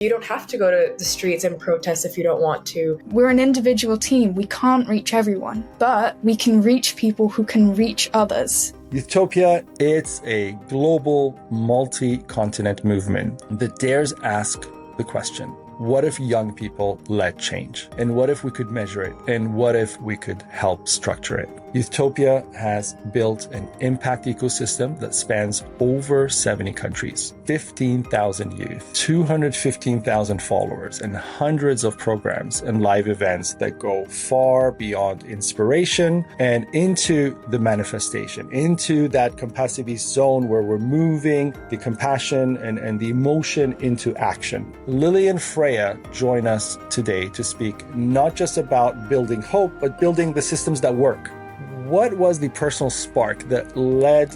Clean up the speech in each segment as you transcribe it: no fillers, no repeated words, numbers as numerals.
You don't have to go to the streets and protest if you don't want to. We're an individual team. We can't reach everyone, but we can reach people who can reach others. YOUTHTOPIA, it's a global, multi-continent movement that dares ask the question, what if young people led change? And what if we could measure it? And what if we could help structure it? YOUTHTOPIA has built an impact ecosystem that spans over 70 countries, 15,000 youth, 215,000 followers, and hundreds of programs and live events that go far beyond inspiration and into the manifestation, into that compassiviste zone where we're moving the compassion and the emotion into action. Lily and Freya join us today to speak not just about building hope, but building the systems that work. What was the personal spark that led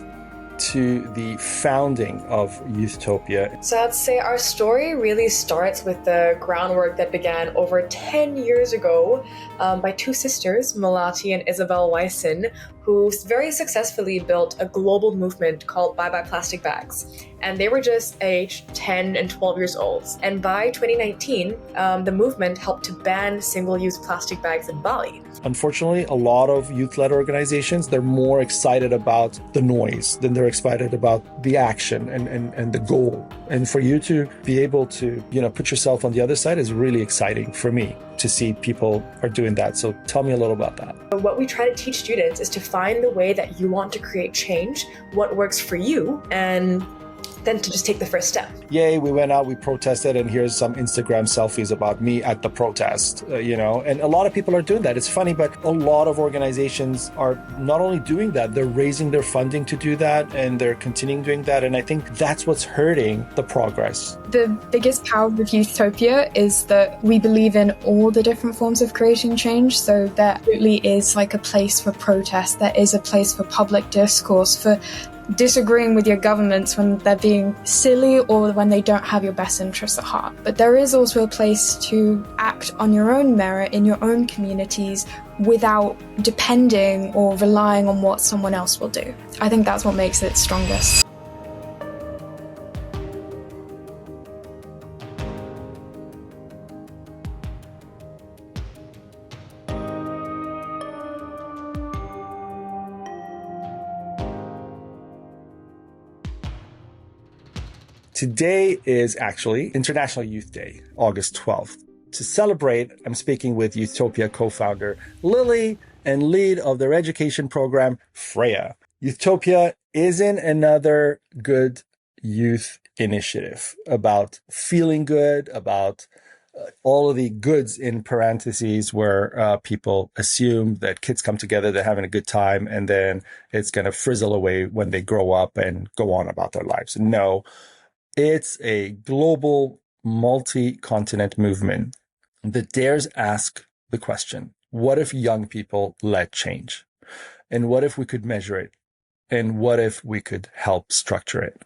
to the founding of YOUTHTOPIA? So I'd say our story really starts with the groundwork that began over 10 years ago by two sisters, Malati and Isabel Wyson, who very successfully built a global movement called Bye Bye Plastic Bags. And they were just aged 10 and 12 years old. And by 2019, the movement helped to ban single-use plastic bags in Bali. Unfortunately, a lot of youth-led organizations, they're more excited about the noise than they're excited about the action and the goal. And for you to be able to, put yourself on the other side is really exciting for me to see people are doing that. So tell me a little about that. What we try to teach students is to find the way that you want to create change, what works for you, and then to just take the first step. Yay, we went out, we protested, and here's some Instagram selfies about me at the protest, and a lot of people are doing that. It's funny, but a lot of organizations are not only doing that, they're raising their funding to do that, and they're continuing doing that. And I think that's what's hurting the progress. The biggest power of YOUTHTOPIA is that we believe in all the different forms of creating change. So there absolutely is like a place for protest. There is a place for public discourse, for disagreeing with your governments when they're being silly or when they don't have your best interests at heart. But there is also a place to act on your own merit in your own communities without depending or relying on what someone else will do. I think that's what makes it strongest. Today is actually International Youth Day, August 12th. To celebrate, I'm speaking with YOUTHTOPIA co-founder Lily and lead of their education program, Freya. YOUTHTOPIA isn't another good youth initiative about feeling good, about all of the goods in parentheses where people assume that kids come together, they're having a good time, and then it's going to frizzle away when they grow up and go on about their lives. No. It's a global, multi-continent movement that dares ask the question, what if young people led change? And what if we could measure it? And what if we could help structure it?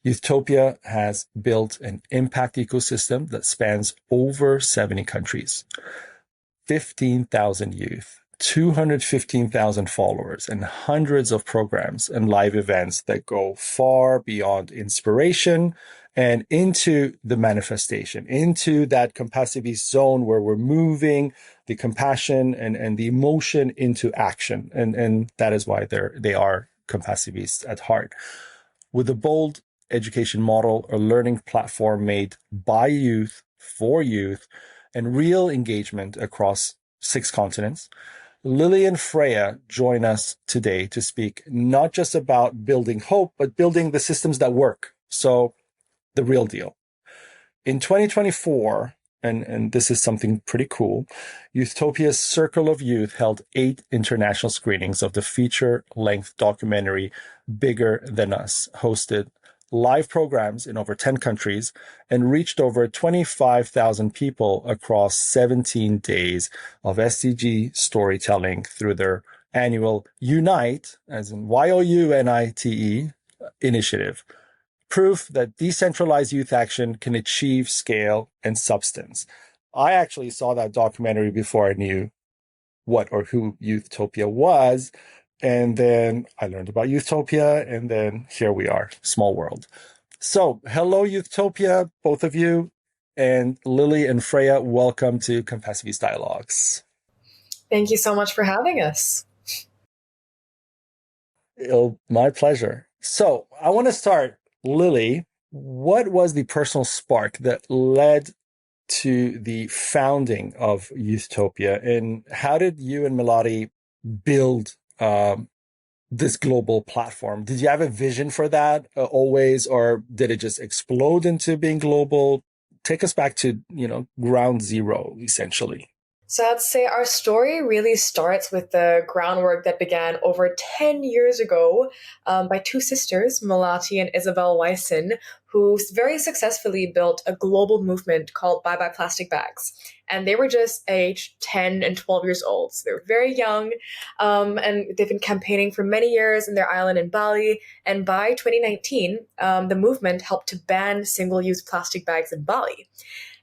YOUTHTOPIA has built an impact ecosystem that spans over 70 countries, 15,000 youth, 215,000 followers, and hundreds of programs and live events that go far beyond inspiration and into the manifestation, into that compassiviste zone where we're moving the compassion and the emotion into action. And that is why they are compassivists at heart. With a bold education model, a learning platform made by youth, for youth, and real engagement across 6 continents, Lily and Freya join us today to speak not just about building hope, but building the systems that work. So the real deal. In 2024, and this is something pretty cool, YOUTHTOPIA's Circle of Youth held 8 international screenings of the feature-length documentary Bigger Than Us, hosted live programs in over 10 countries, and reached over 25,000 people across 17 days of SDG storytelling through their annual Unite, as in YOUNITE, initiative. Proof that decentralized youth action can achieve scale and substance. I actually saw that documentary before I knew what or who YOUTHTOPIA was. And then I learned about YOUTHTOPIA, and then here we are, small world. So, hello, YOUTHTOPIA, both of you. And Lily and Freya, welcome to Compassiviste Dialogues. Thank you so much for having us. My pleasure. So I want to start, Lily. What was the personal spark that led to the founding of Youthtopia, and how did you and Melody build this global platform? Did you have a vision for that always, or did it just explode into being global? Take us back to, ground zero, essentially. So I'd say our story really starts with the groundwork that began over 10 years ago by two sisters, Melody and Isabel Wyson, who very successfully built a global movement called Bye Bye Plastic Bags. And they were just aged 10 and 12 years old. So they were very young, and they've been campaigning for many years in their island in Bali. And by 2019, the movement helped to ban single-use plastic bags in Bali.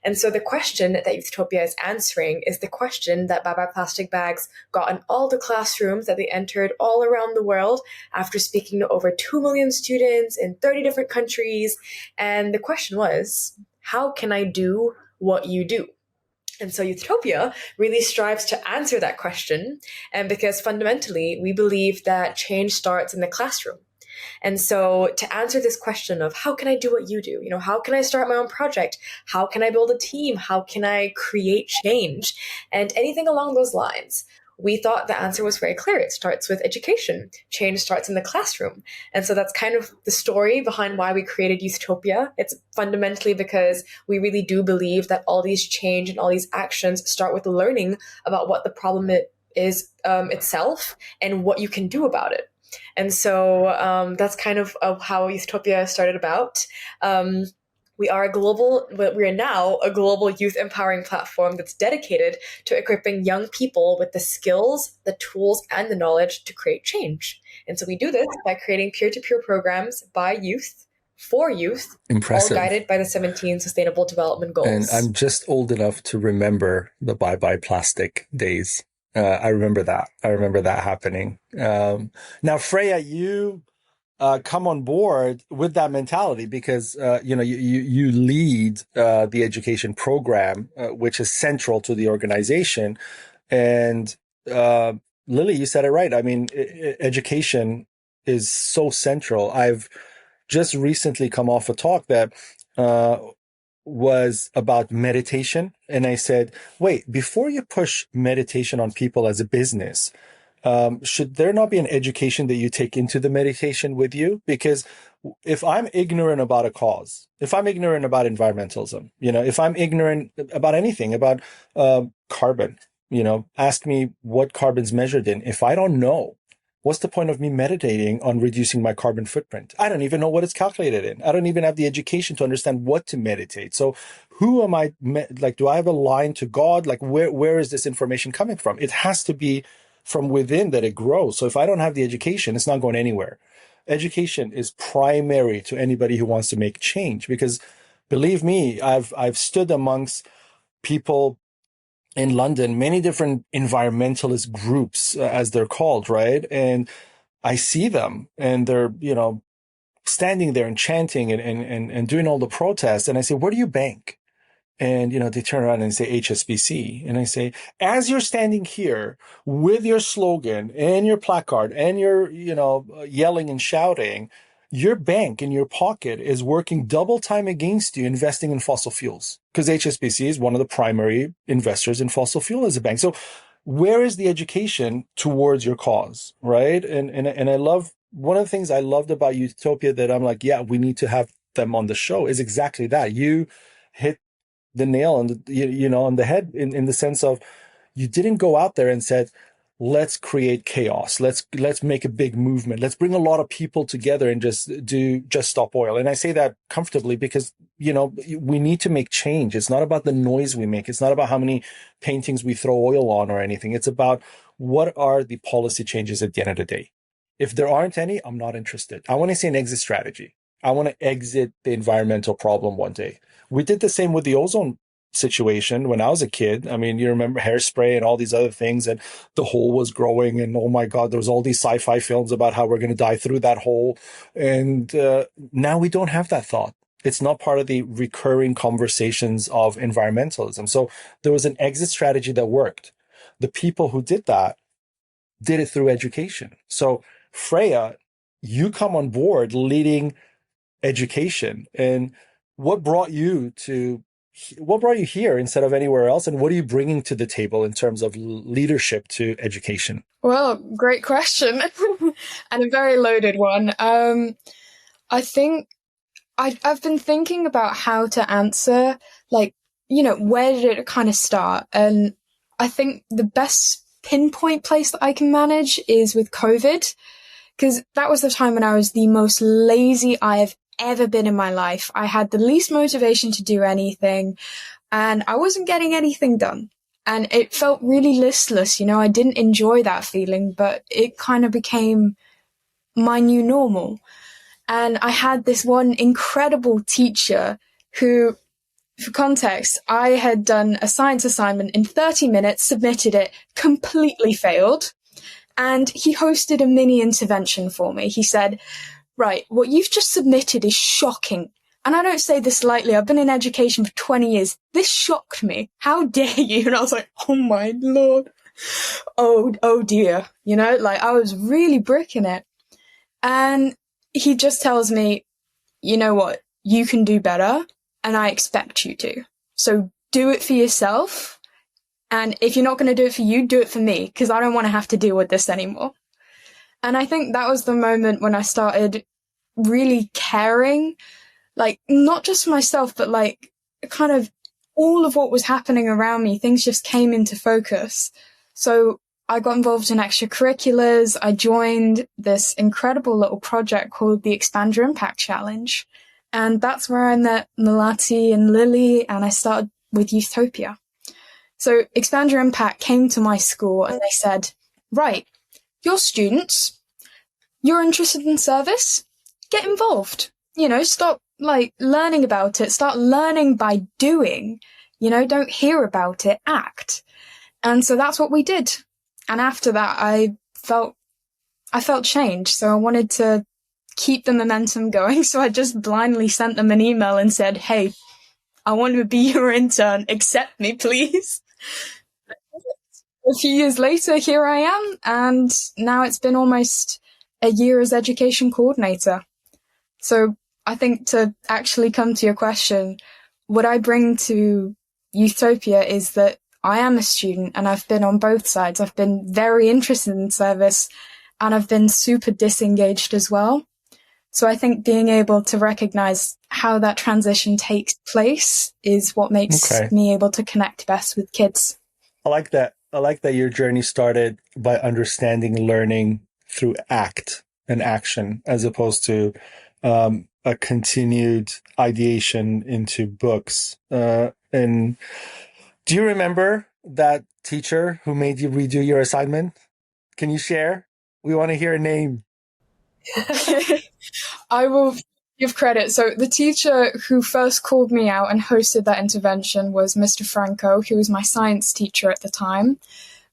And so the question that YOUTHTOPIA is answering is the question that Bye Bye Plastic Bags got in all the classrooms that they entered all around the world after speaking to over 2 million students in 30 different countries. And the question was, how can I do what you do? And so YOUTHTOPIA really strives to answer that question. And because fundamentally, we believe that change starts in the classroom. And so to answer this question of how can I do what you do? How can I start my own project? How can I build a team? How can I create change? And anything along those lines. We thought the answer was very clear. It starts with education. Change starts in the classroom. And so that's kind of the story behind why we created YOUTHTOPIA. It's fundamentally because we really do believe that all these change and all these actions start with learning about what the problem is itself and what you can do about it. And so that's kind of how YOUTHTOPIA started about. We are now a global youth empowering platform that's dedicated to equipping young people with the skills, the tools, and the knowledge to create change. And so we do this by creating peer-to-peer programs by youth, for youth, Impressive. All guided by the 17 Sustainable Development Goals. And I'm just old enough to remember the Bye Bye Plastic days. I remember that happening. Now, Freya, you come on board with that mentality because you lead the education program, which is central to the organization. And Lily, you said it right. I mean, education is so central. I've just recently come off a talk that was about meditation. And I said, wait, before you push meditation on people as a business, should there not be an education that you take into the meditation with you? Because if I'm ignorant about a cause, if I'm ignorant about environmentalism, if I'm ignorant about anything, about carbon, ask me what carbon's measured in. If I don't know, what's the point of me meditating on reducing my carbon footprint? I don't even know what it's calculated in. I don't even have the education to understand what to meditate. So who am I, do I have a line to God? Where is this information coming from? It has to be from within that it grows. So if I don't have the education, it's not going anywhere. Education is primary to anybody who wants to make change, because believe me, I've stood amongst people in London, many different environmentalist groups, as they're called, right? And I see them and they're, standing there and chanting and doing all the protests. And I say, where do you bank? And, they turn around and say HSBC. And I say, as you're standing here with your slogan and your placard and your, yelling and shouting, your bank in your pocket is working double time against you investing in fossil fuels, because HSBC is one of the primary investors in fossil fuel as a bank. So where is the education towards your cause, right? And I love, one of the things I loved about YOUTHTOPIA that I'm like, yeah, we need to have them on the show is exactly that. You hit the nail on the, on the head in the sense of, you didn't go out there and said, let's create chaos. Let's make a big movement. Let's bring a lot of people together and just stop oil. And I say that comfortably because, we need to make change. It's not about the noise we make. It's not about how many paintings we throw oil on or anything. It's about what are the policy changes at the end of the day. If there aren't any, I'm not interested. I want to see an exit strategy. I want to exit the environmental problem one day. We did the same with the ozone situation when I was a kid. I mean, you remember Hairspray and all these other things, and the hole was growing, and oh my God, there was all these sci-fi films about how we're going to die through that hole. And now we don't have that thought. It's not part of the recurring conversations of environmentalism. So there was an exit strategy that worked. The people who did that did it through education. So Freya, you come on board leading education. And what brought you to what brought you here instead of anywhere else? And what are you bringing to the table in terms of leadership to education? Well, great question. And a very loaded one. I think I've been thinking about how to answer, like, where did it kind of start? And I think the best pinpoint place that I can manage is with COVID, because that was the time when I was the most lazy I have ever been in my life. I had the least motivation to do anything, and I wasn't getting anything done. And it felt really listless, I didn't enjoy that feeling, but it kind of became my new normal. And I had this one incredible teacher who, for context, I had done a science assignment in 30 minutes, submitted it, completely failed. And he hosted a mini intervention for me. He said, right, what you've just submitted is shocking. And I don't say this lightly. I've been in education for 20 years. This shocked me. How dare you? And I was like, oh my Lord. Oh dear. I was really bricking it. And he just tells me, you know what? You can do better, and I expect you to. So do it for yourself. And if you're not going to do it for you, do it for me, because I don't want to have to deal with this anymore. And I think that was the moment when I started really caring, not just for myself, but kind of all of what was happening around me. Things just came into focus. So I got involved in extracurriculars. I joined this incredible little project called the Expand Your Impact Challenge. And that's where I met Melati and Lily, and I started with YOUTHTOPIA. So Expand Your Impact came to my school and they said, right, you're students, you're interested in service, get involved. Stop learning about it, start learning by doing, don't hear about it, act. And so that's what we did. And after that, I felt change. So I wanted to keep the momentum going. So I just blindly sent them an email and said, hey, I want to be your intern. Accept me, please. A few years later, here I am. And now it's been almost a year as education coordinator. So I think to actually come to your question, what I bring to YOUTHTOPIA is that I am a student and I've been on both sides. I've been very interested in service and I've been super disengaged as well. So I think being able to recognize how that transition takes place is what makes me able to connect best with kids. I like that. I like that your journey started by understanding learning through act and action as opposed to a continued ideation into books. And do you remember that teacher who made you redo your assignment? Can you share? We want to hear a name. I will give credit. So the teacher who first called me out and hosted that intervention was Mr. Franco, who was my science teacher at the time.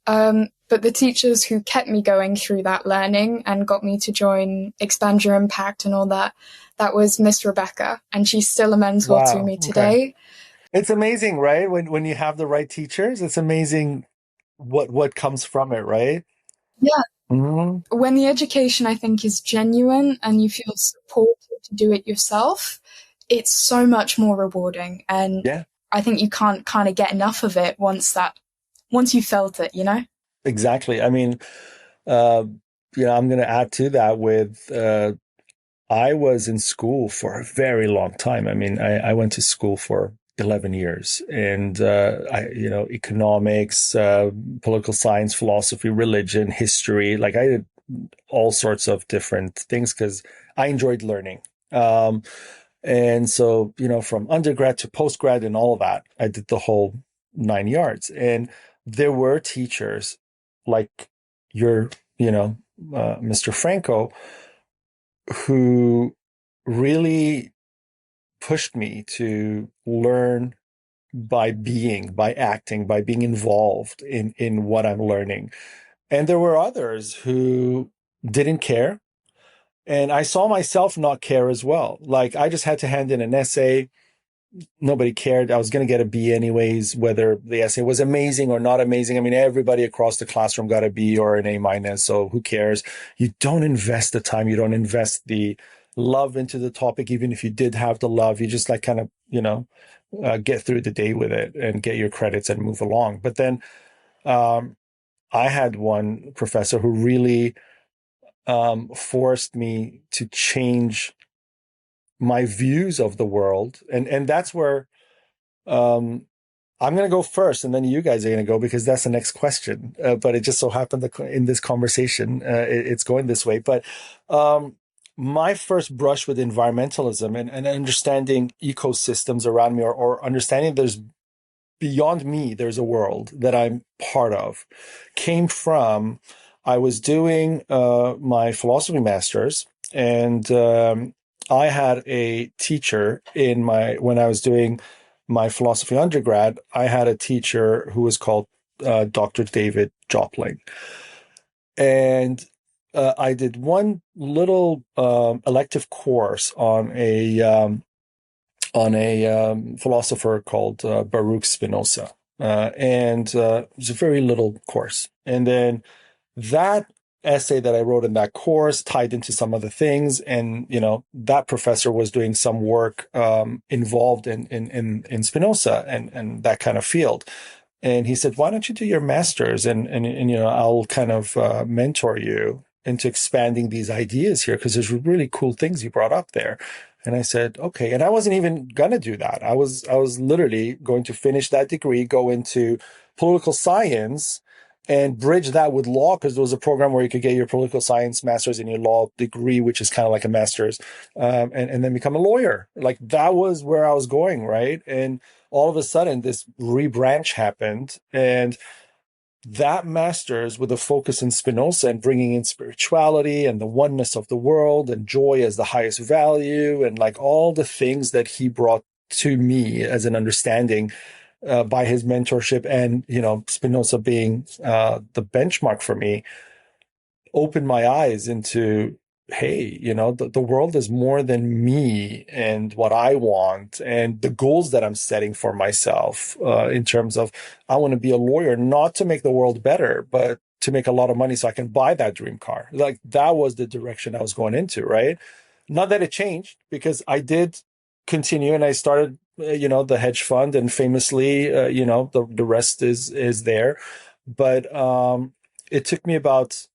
But the teachers who kept me going through that learning and got me to join Expand Your Impact and all that, that was Miss Rebecca. And she's still a mentor to me today. It's amazing, right? When you have the right teachers, it's amazing what comes from it, right? Yeah. Mm-hmm. When the education, I think, is genuine and you feel supported to do it yourself, it's so much more rewarding. And I think you can't kind of get enough of it once you felt it, Exactly. I mean, I'm going to add to that with, I was in school for a very long time. I mean, I went to school for 11 years and, economics, political science, philosophy, religion, history. I did all sorts of different things because I enjoyed learning. And so, from undergrad to postgrad and all of that, I did the whole 9 yards. And there were teachers like Mr. Franco, who really pushed me to learn by acting, by being involved in what I'm learning. And there were others who didn't care, And I saw myself not care as well. Like I just had to hand in an essay. Nobody cared. I was going to get a B anyways, whether the essay was amazing or not amazing. I mean, everybody across the classroom got a B or an A minus. So who cares? You don't invest the time. You don't invest the love into the topic. Even if you did have the love, you just like kind of, get through the day with it and get your credits and move along. But then, I had one professor who really, forced me to change my views of the world. And that's where, I'm going to go first, and then you guys are going to go because that's the next question. But it just so happened that in this conversation, it's going this way. But my first brush with environmentalism and understanding ecosystems around me, or understanding there's beyond me, there's a world that I'm part of, came from I was doing my philosophy master's, and I had a teacher when I was doing my philosophy undergrad. I had a teacher who was called Dr. David Jopling, and I did one little elective course on a philosopher called Baruch Spinoza. And it was a very little course. And then that essay that I wrote in that course tied into some other things. And, that professor was doing some work involved in Spinoza and that kind of field. And he said, why don't you do your master's and I'll kind of mentor you into expanding these ideas here because there's really cool things you brought up there. And I said, okay. And I wasn't even going to do that. I was literally going to finish that degree, go into political science and bridge that with law because there was a program where you could get your political science master's and your law degree, which is kind of like a master's, and then become a lawyer. Like that was where I was going, right? And all of a sudden this rebranch happened, and that master's with a focus in Spinoza and bringing in spirituality and the oneness of the world and joy as the highest value and like all the things that he brought to me as an understanding by his mentorship and, Spinoza being the benchmark for me, opened my eyes into, hey, the world is more than me and what I want and the goals that I'm setting for myself in terms of I want to be a lawyer, not to make the world better, but to make a lot of money so I can buy that dream car. Like that was the direction I was going into, right? Not that it changed because I did continue and I started, the hedge fund and famously, the rest is there. But it took me about,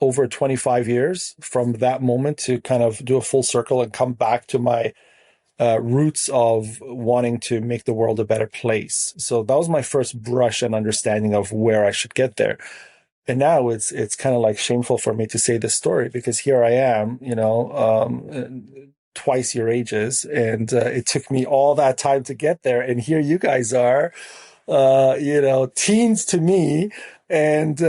over 25 years from that moment to kind of do a full circle and come back to my roots of wanting to make the world a better place. So that was my first brush and understanding of where I should get there. And now it's kind of like shameful for me to say this story because here I am, twice your ages, and it took me all that time to get there. And here you guys are, teens to me, and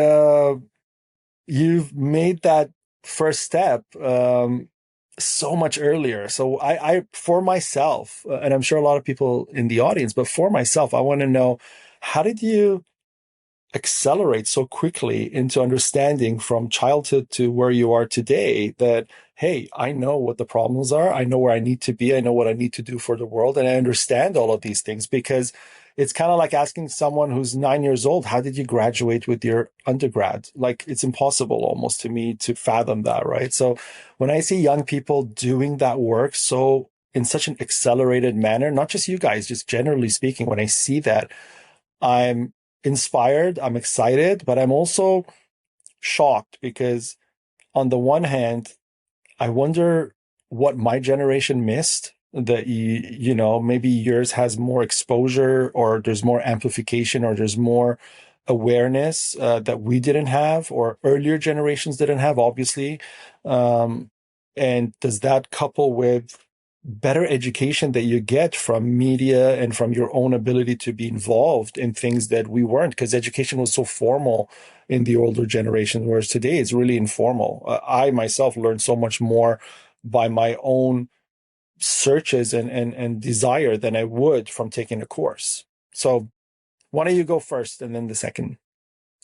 you've made that first step so much earlier. So I for myself, and I'm sure a lot of people in the audience, but for myself, I want to know, how did you accelerate so quickly into understanding from childhood to where you are today that, hey, I know what the problems are. I know where I need to be. I know what I need to do for the world. And I understand all of these things because it's kind of like asking someone who's 9 years old, how did you graduate with your undergrad? Like it's impossible almost to me to fathom that, right? So when I see young people doing that work so in such an accelerated manner, not just you guys, just generally speaking, when I see that, I'm inspired, I'm excited, but I'm also shocked because on the one hand, I wonder what my generation missed that maybe yours has more exposure or there's more amplification or there's more awareness that we didn't have or earlier generations didn't have, obviously. And does that couple with better education that you get from media and from your own ability to be involved in things that we weren't, because education was so formal in the older generation, whereas today it's really informal. I myself learned so much more by my own searches and desire than I would from taking a course. So why don't you go first and then the second?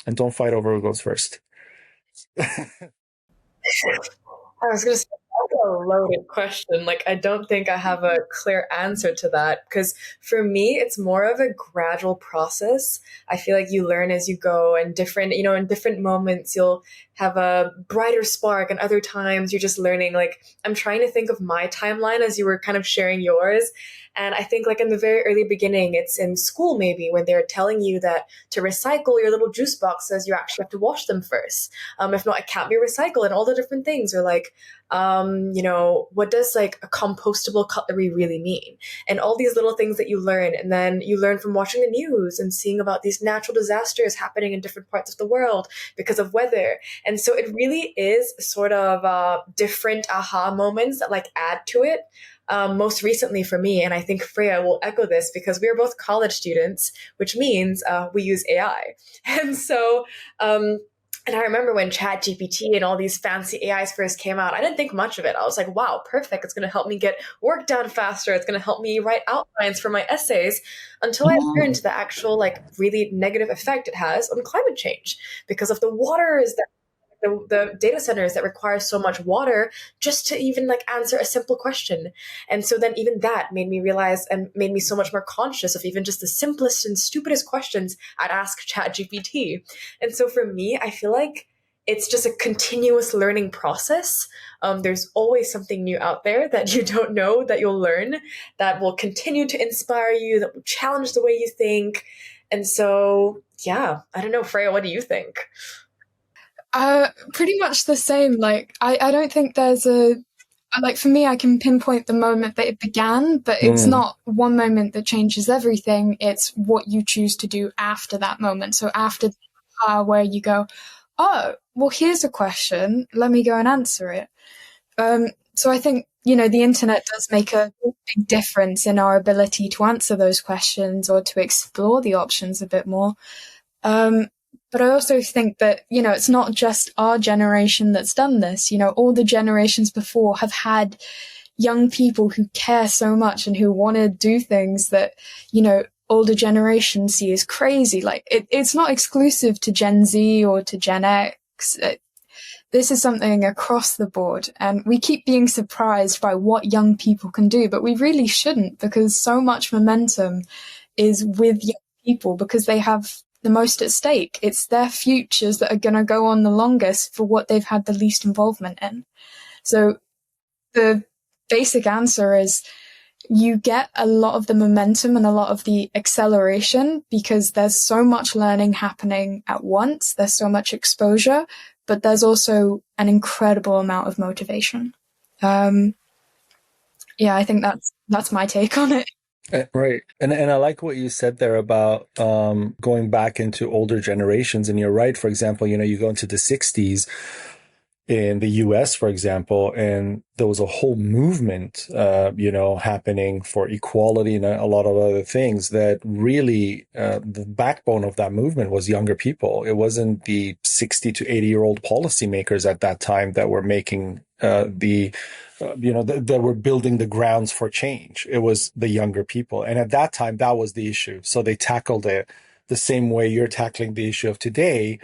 And don't fight over who goes first. I was going to say, that's a loaded question. Like, I don't think I have a clear answer to that because for me, it's more of a gradual process. I feel like you learn as you go, and different, in different moments, you'll have a brighter spark, and other times you're just learning. Like, I'm trying to think of my timeline as you were kind of sharing yours. And I think, like, in the very early beginning, it's in school maybe when they're telling you that to recycle your little juice boxes, you actually have to wash them first. If not, it can't be recycled, and all the different things are like, what does like a compostable cutlery really mean? And all these little things that you learn, and then you learn from watching the news and seeing about these natural disasters happening in different parts of the world because of weather. And so it really is sort of different aha moments that like add to it. Most recently for me, and I think Freya will echo this because we are both college students, which means we use AI. And so and I remember when ChatGPT and all these fancy AIs first came out, I didn't think much of it. I was like, wow, perfect. It's going to help me get work done faster. It's going to help me write outlines for my essays, until I learned the actual, like, really negative effect it has on climate change because of the waters that the data centers that require so much water just to even like answer a simple question. And so then even that made me realize and made me so much more conscious of even just the simplest and stupidest questions I'd ask ChatGPT. And so for me, I feel like it's just a continuous learning process. There's always something new out there that you don't know that you'll learn that will continue to inspire you, that will challenge the way you think. And so, yeah, I don't know, Freya, what do you think? Pretty much the same. Like, I don't think there's like, for me, I can pinpoint the moment that it began, but it's not one moment that changes everything. It's what you choose to do after that moment. So after where you go, oh, well, here's a question. Let me go and answer it. So I think, the internet does make a big difference in our ability to answer those questions or to explore the options a bit more. But I also think that, it's not just our generation that's done this. All the generations before have had young people who care so much and who want to do things that, older generations see as crazy. Like, it's not exclusive to Gen Z or to Gen X. This is something across the board. And we keep being surprised by what young people can do, but we really shouldn't, because so much momentum is with young people because they have the most at stake. It's their futures that are going to go on the longest for what they've had the least involvement in. So the basic answer is you get a lot of the momentum and a lot of the acceleration because there's so much learning happening at once. There's so much exposure, but there's also an incredible amount of motivation. I think that's my take on it. Right. And I like what you said there about going back into older generations. And you're right. For example, you go into the 60s in the US, for example, and there was a whole movement, happening for equality and a lot of other things that really, the backbone of that movement was younger people. It wasn't the 60 to 80-year-old policymakers at that time that were making that were building the grounds for change. It was the younger people. And at that time, that was the issue. So they tackled it the same way you're tackling the issue of today.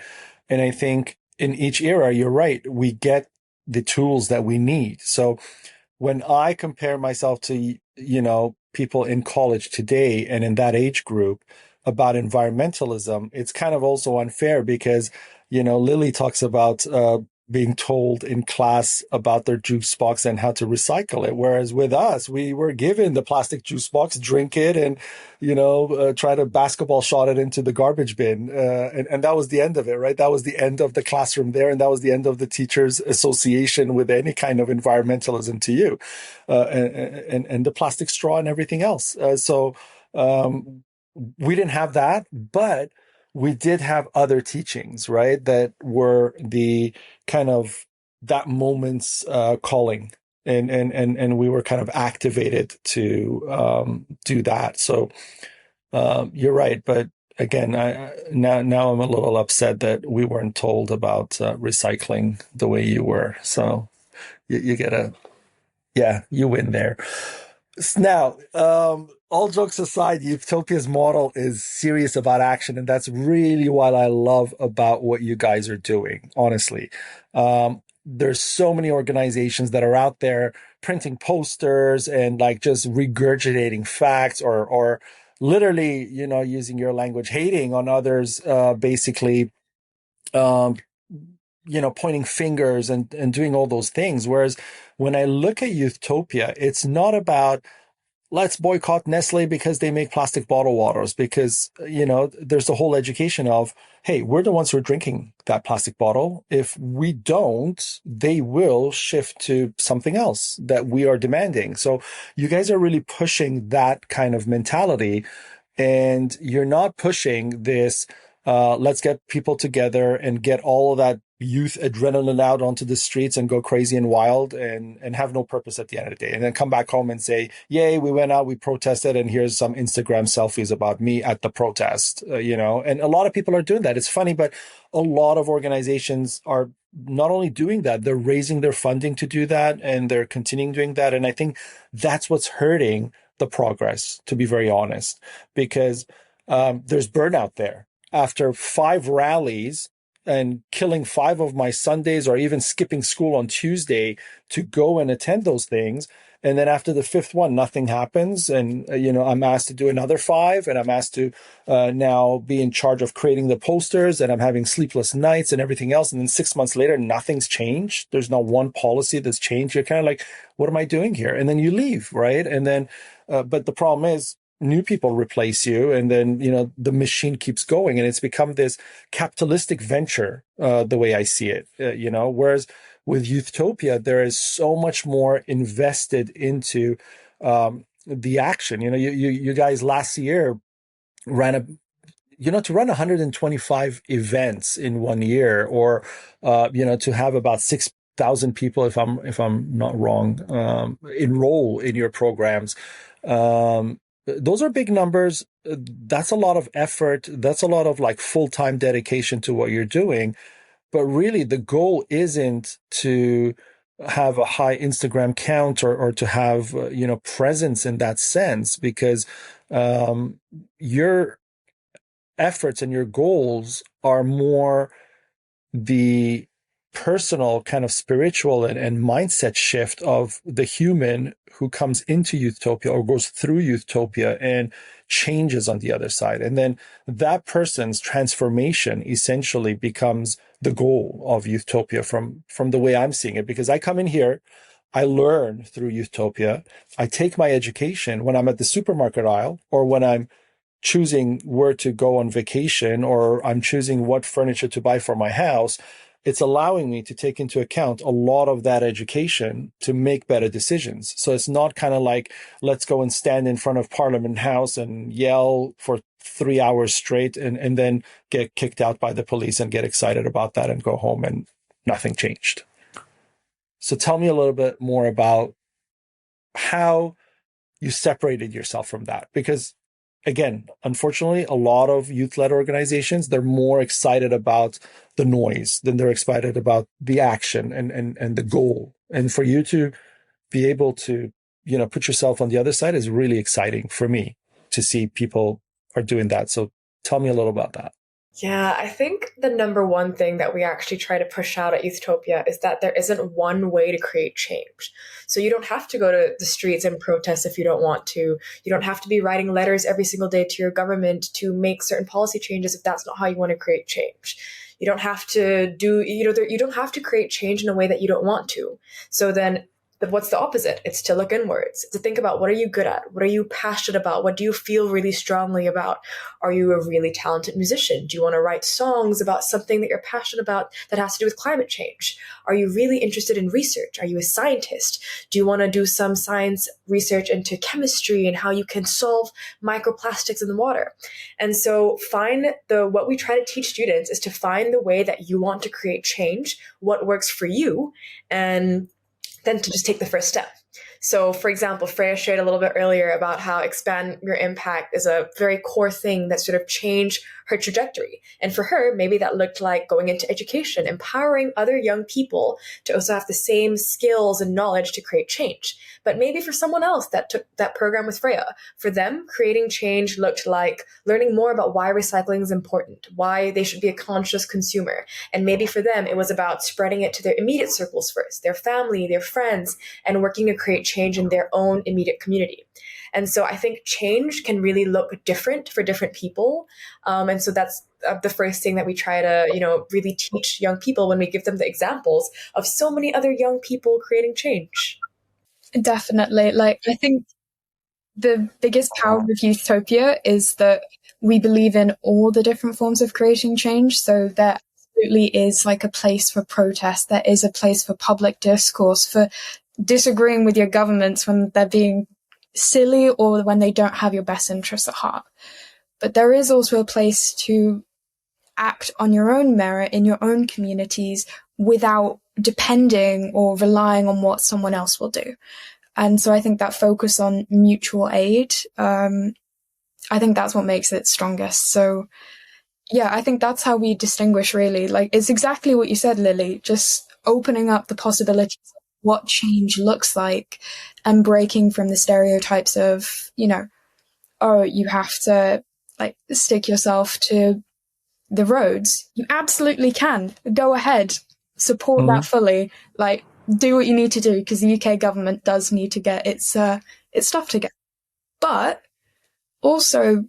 And I think in each era, you're right, we get the tools that we need. So when I compare myself to, people in college today and in that age group about environmentalism, it's kind of also unfair because, Lily talks about being told in class about their juice box and how to recycle it. Whereas with us, we were given the plastic juice box, drink it, and, try to basketball shot it into the garbage bin. And that was the end of it, right? That was the end of the classroom there. And that was the end of the teachers' association with any kind of environmentalism to you, and the plastic straw and everything else. So we didn't have that, but we did have other teachings, right? That were the kind of that moment's calling, and we were kind of activated to do that. So you're right, but again, now I'm a little upset that we weren't told about recycling the way you were. So you get you win there. Now, all jokes aside, Utopia's model is serious about action, and that's really what I love about what you guys are doing, honestly. there's so many organizations that are out there printing posters and like just regurgitating facts or literally, using your language, hating on others, basically, um, pointing fingers and doing all those things. Whereas when I look at Youthtopia, it's not about let's boycott Nestle because they make plastic bottle waters, because, there's the whole education of, hey, we're the ones who are drinking that plastic bottle. If we don't, they will shift to something else that we are demanding. So you guys are really pushing that kind of mentality, and you're not pushing this, let's get people together and get all of that youth adrenaline out onto the streets and go crazy and wild and have no purpose at the end of the day. And then come back home and say, yay, we went out, we protested, and here's some Instagram selfies about me at the protest, and a lot of people are doing that. It's funny, but a lot of organizations are not only doing that, they're raising their funding to do that, and they're continuing doing that. And I think that's what's hurting the progress, to be very honest, because there's burnout there. After 5 rallies and killing 5 of my Sundays, or even skipping school on Tuesday to go and attend those things. And then after the 5th one, nothing happens. And, I'm asked to do another 5, and I'm asked to now be in charge of creating the posters, and I'm having sleepless nights and everything else. And then 6 months later, nothing's changed. There's not one policy that's changed. You're kind of like, what am I doing here? And then you leave, right? And then, but the problem is, new people replace you, and then the machine keeps going, and it's become this capitalistic venture, the way I see it. Whereas with Youthtopia, there is so much more invested into the action. You guys last year ran to run 125 events in 1 year, or to have about 6,000 people, if I'm not wrong, enroll in your programs. Those are big numbers. That's a lot of effort. That's a lot of like full-time dedication to what you're doing. But really, the goal isn't to have a high Instagram count or to have, presence in that sense, because your efforts and your goals are more the personal kind of spiritual and mindset shift of the human who comes into Youthtopia or goes through Youthtopia and changes on the other side. And then that person's transformation essentially becomes the goal of Youthtopia from the way I'm seeing it, because I come in here, I learn through Youthtopia, I take my education when I'm at the supermarket aisle, or when I'm choosing where to go on vacation, or I'm choosing what furniture to buy for my house. It's allowing me to take into account a lot of that education to make better decisions. So it's not kind of like, let's go and stand in front of Parliament House and yell for 3 hours straight and then get kicked out by the police and get excited about that and go home and nothing changed. So tell me a little bit more about how you separated yourself from that, because again, unfortunately, a lot of youth-led organizations, they're more excited about the noise than they're excited about the action and the goal. And for you to be able to, put yourself on the other side is really exciting for me to see people are doing that. So tell me a little about that. Yeah, I think the number one thing that we actually try to push out at Youthtopia is that there isn't one way to create change. So you don't have to go to the streets and protest if you don't want to. You don't have to be writing letters every single day to your government to make certain policy changes if that's not how you want to create change. You don't have to you don't have to create change in a way that you don't want to. So then what's the opposite? It's to look inwards, to think about, what are you good at? What are you passionate about? What do you feel really strongly about? Are you a really talented musician? Do you want to write songs about something that you're passionate about that has to do with climate change? Are you really interested in research? Are you a scientist? Do you want to do some science research into chemistry and how you can solve microplastics in the water? And so what we try to teach students is to find the way that you want to create change, what works for you, and then to just take the first step. So, for example, Freya shared a little bit earlier about how expand your impact is a very core thing that sort of changed her trajectory. And for her, maybe that looked like going into education, empowering other young people to also have the same skills and knowledge to create change. But maybe for someone else that took that program with Freya, for them, creating change looked like learning more about why recycling is important, why they should be a conscious consumer. And maybe for them, it was about spreading it to their immediate circles first, their family, their friends, and working to create change in their own immediate community. And so I think change can really look different for different people. And so that's the first thing that we try to, really teach young people when we give them the examples of so many other young people creating change. Definitely. Like, I think the biggest power of Youthtopia is that we believe in all the different forms of creating change. So there absolutely is like a place for protest. There is a place for public discourse, for disagreeing with your governments when they're being silly or when they don't have your best interests at heart. But there is also a place to act on your own merit in your own communities without depending or relying on what someone else will do. And so I think that focus on mutual aid, I think that's what makes it strongest. So yeah, I think that's how we distinguish really. Like, it's exactly what you said, Lily, just opening up the possibilities of what change looks like and breaking from the stereotypes of, oh, you have to like stick yourself to the roads. You absolutely can. Go ahead. Support that fully. Like, do what you need to do, because the UK government does need to get its stuff together. But also,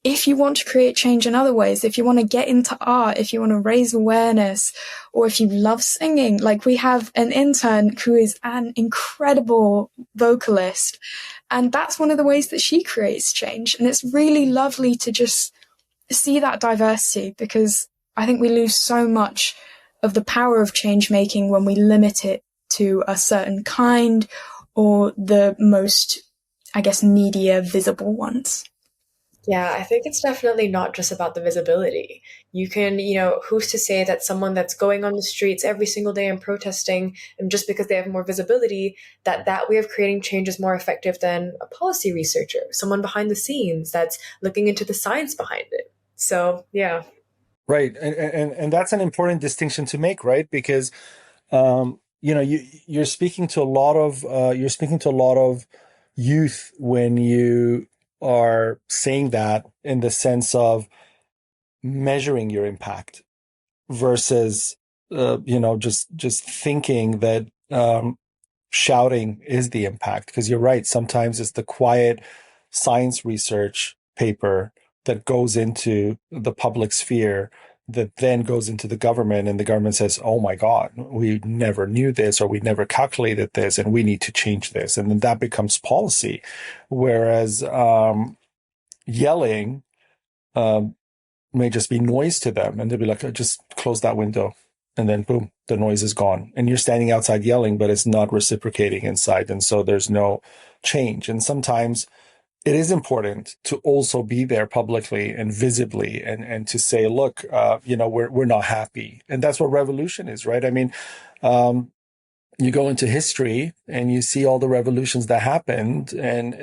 if you want to create change in other ways, if you want to get into art, if you want to raise awareness, or if you love singing, like we have an intern who is an incredible vocalist, and that's one of the ways that she creates change. And it's really lovely to just see that diversity, because I think we lose so much of the power of change making when we limit it to a certain kind or the most, I guess, media visible ones. Yeah, I think it's definitely not just about the visibility. You can, who's to say that someone that's going on the streets every single day and protesting, and just because they have more visibility, that way of creating change is more effective than a policy researcher, someone behind the scenes that's looking into the science behind it. So, yeah. Right. And that's an important distinction to make, right? Because, you're speaking to a lot of youth when you are saying that, in the sense of measuring your impact versus, just thinking that, shouting is the impact. Because you're right. Sometimes it's the quiet science research paper that goes into the public sphere that then goes into the government, and the government says, oh my God, we never knew this, or we never calculated this, and we need to change this. And then that becomes policy. Whereas yelling may just be noise to them, and they'll be like, just close that window. And then boom, the noise is gone. And you're standing outside yelling, but it's not reciprocating inside. And so there's no change. And sometimes it is important to also be there publicly and visibly, and to say, look, we're not happy. And that's what revolution is, right? I mean, you go into history and you see all the revolutions that happened, and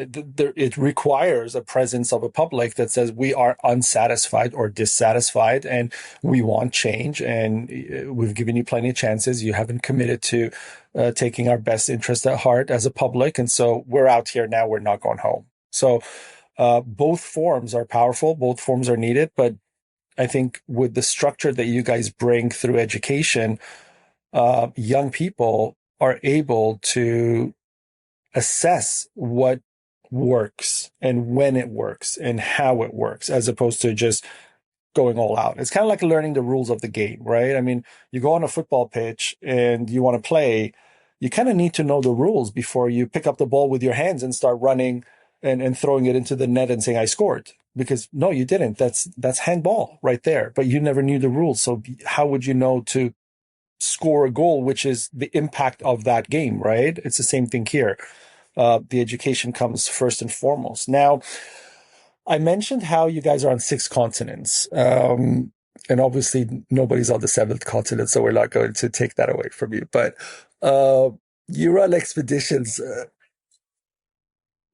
it requires a presence of a public that says we are unsatisfied or dissatisfied and we want change, and we've given you plenty of chances. You haven't committed to taking our best interest at heart as a public, and so we're out here now. We're not going home. So both forms are powerful, both forms are needed, but I think with the structure that you guys bring through education, young people are able to assess what works and when it works and how it works, as opposed to just going all out. It's kind of like learning the rules of the game, right? I mean, you go on a football pitch and you want to play, you kind of need to know the rules before you pick up the ball with your hands and start running and throwing it into the net and saying, I scored. Because no, you didn't. That's handball right there. But you never knew the rules. So how would you know to score a goal, which is the impact of that game, right? It's the same thing here. The education comes first and foremost. Now, I mentioned how you guys are on 6 continents. And obviously nobody's on the 7th continent, so we're not going to take that away from you. But you run expeditions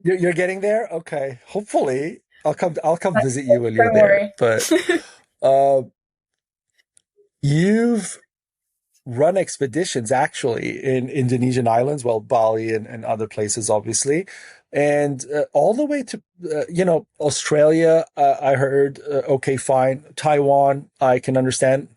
You're getting there? Okay. Hopefully, I'll come visit you when you're Don't there. worry. But uh, you've run expeditions actually in Indonesian islands, well, Bali and other places, obviously, and all the way to Australia. I heard okay, fine. Taiwan, I can understand.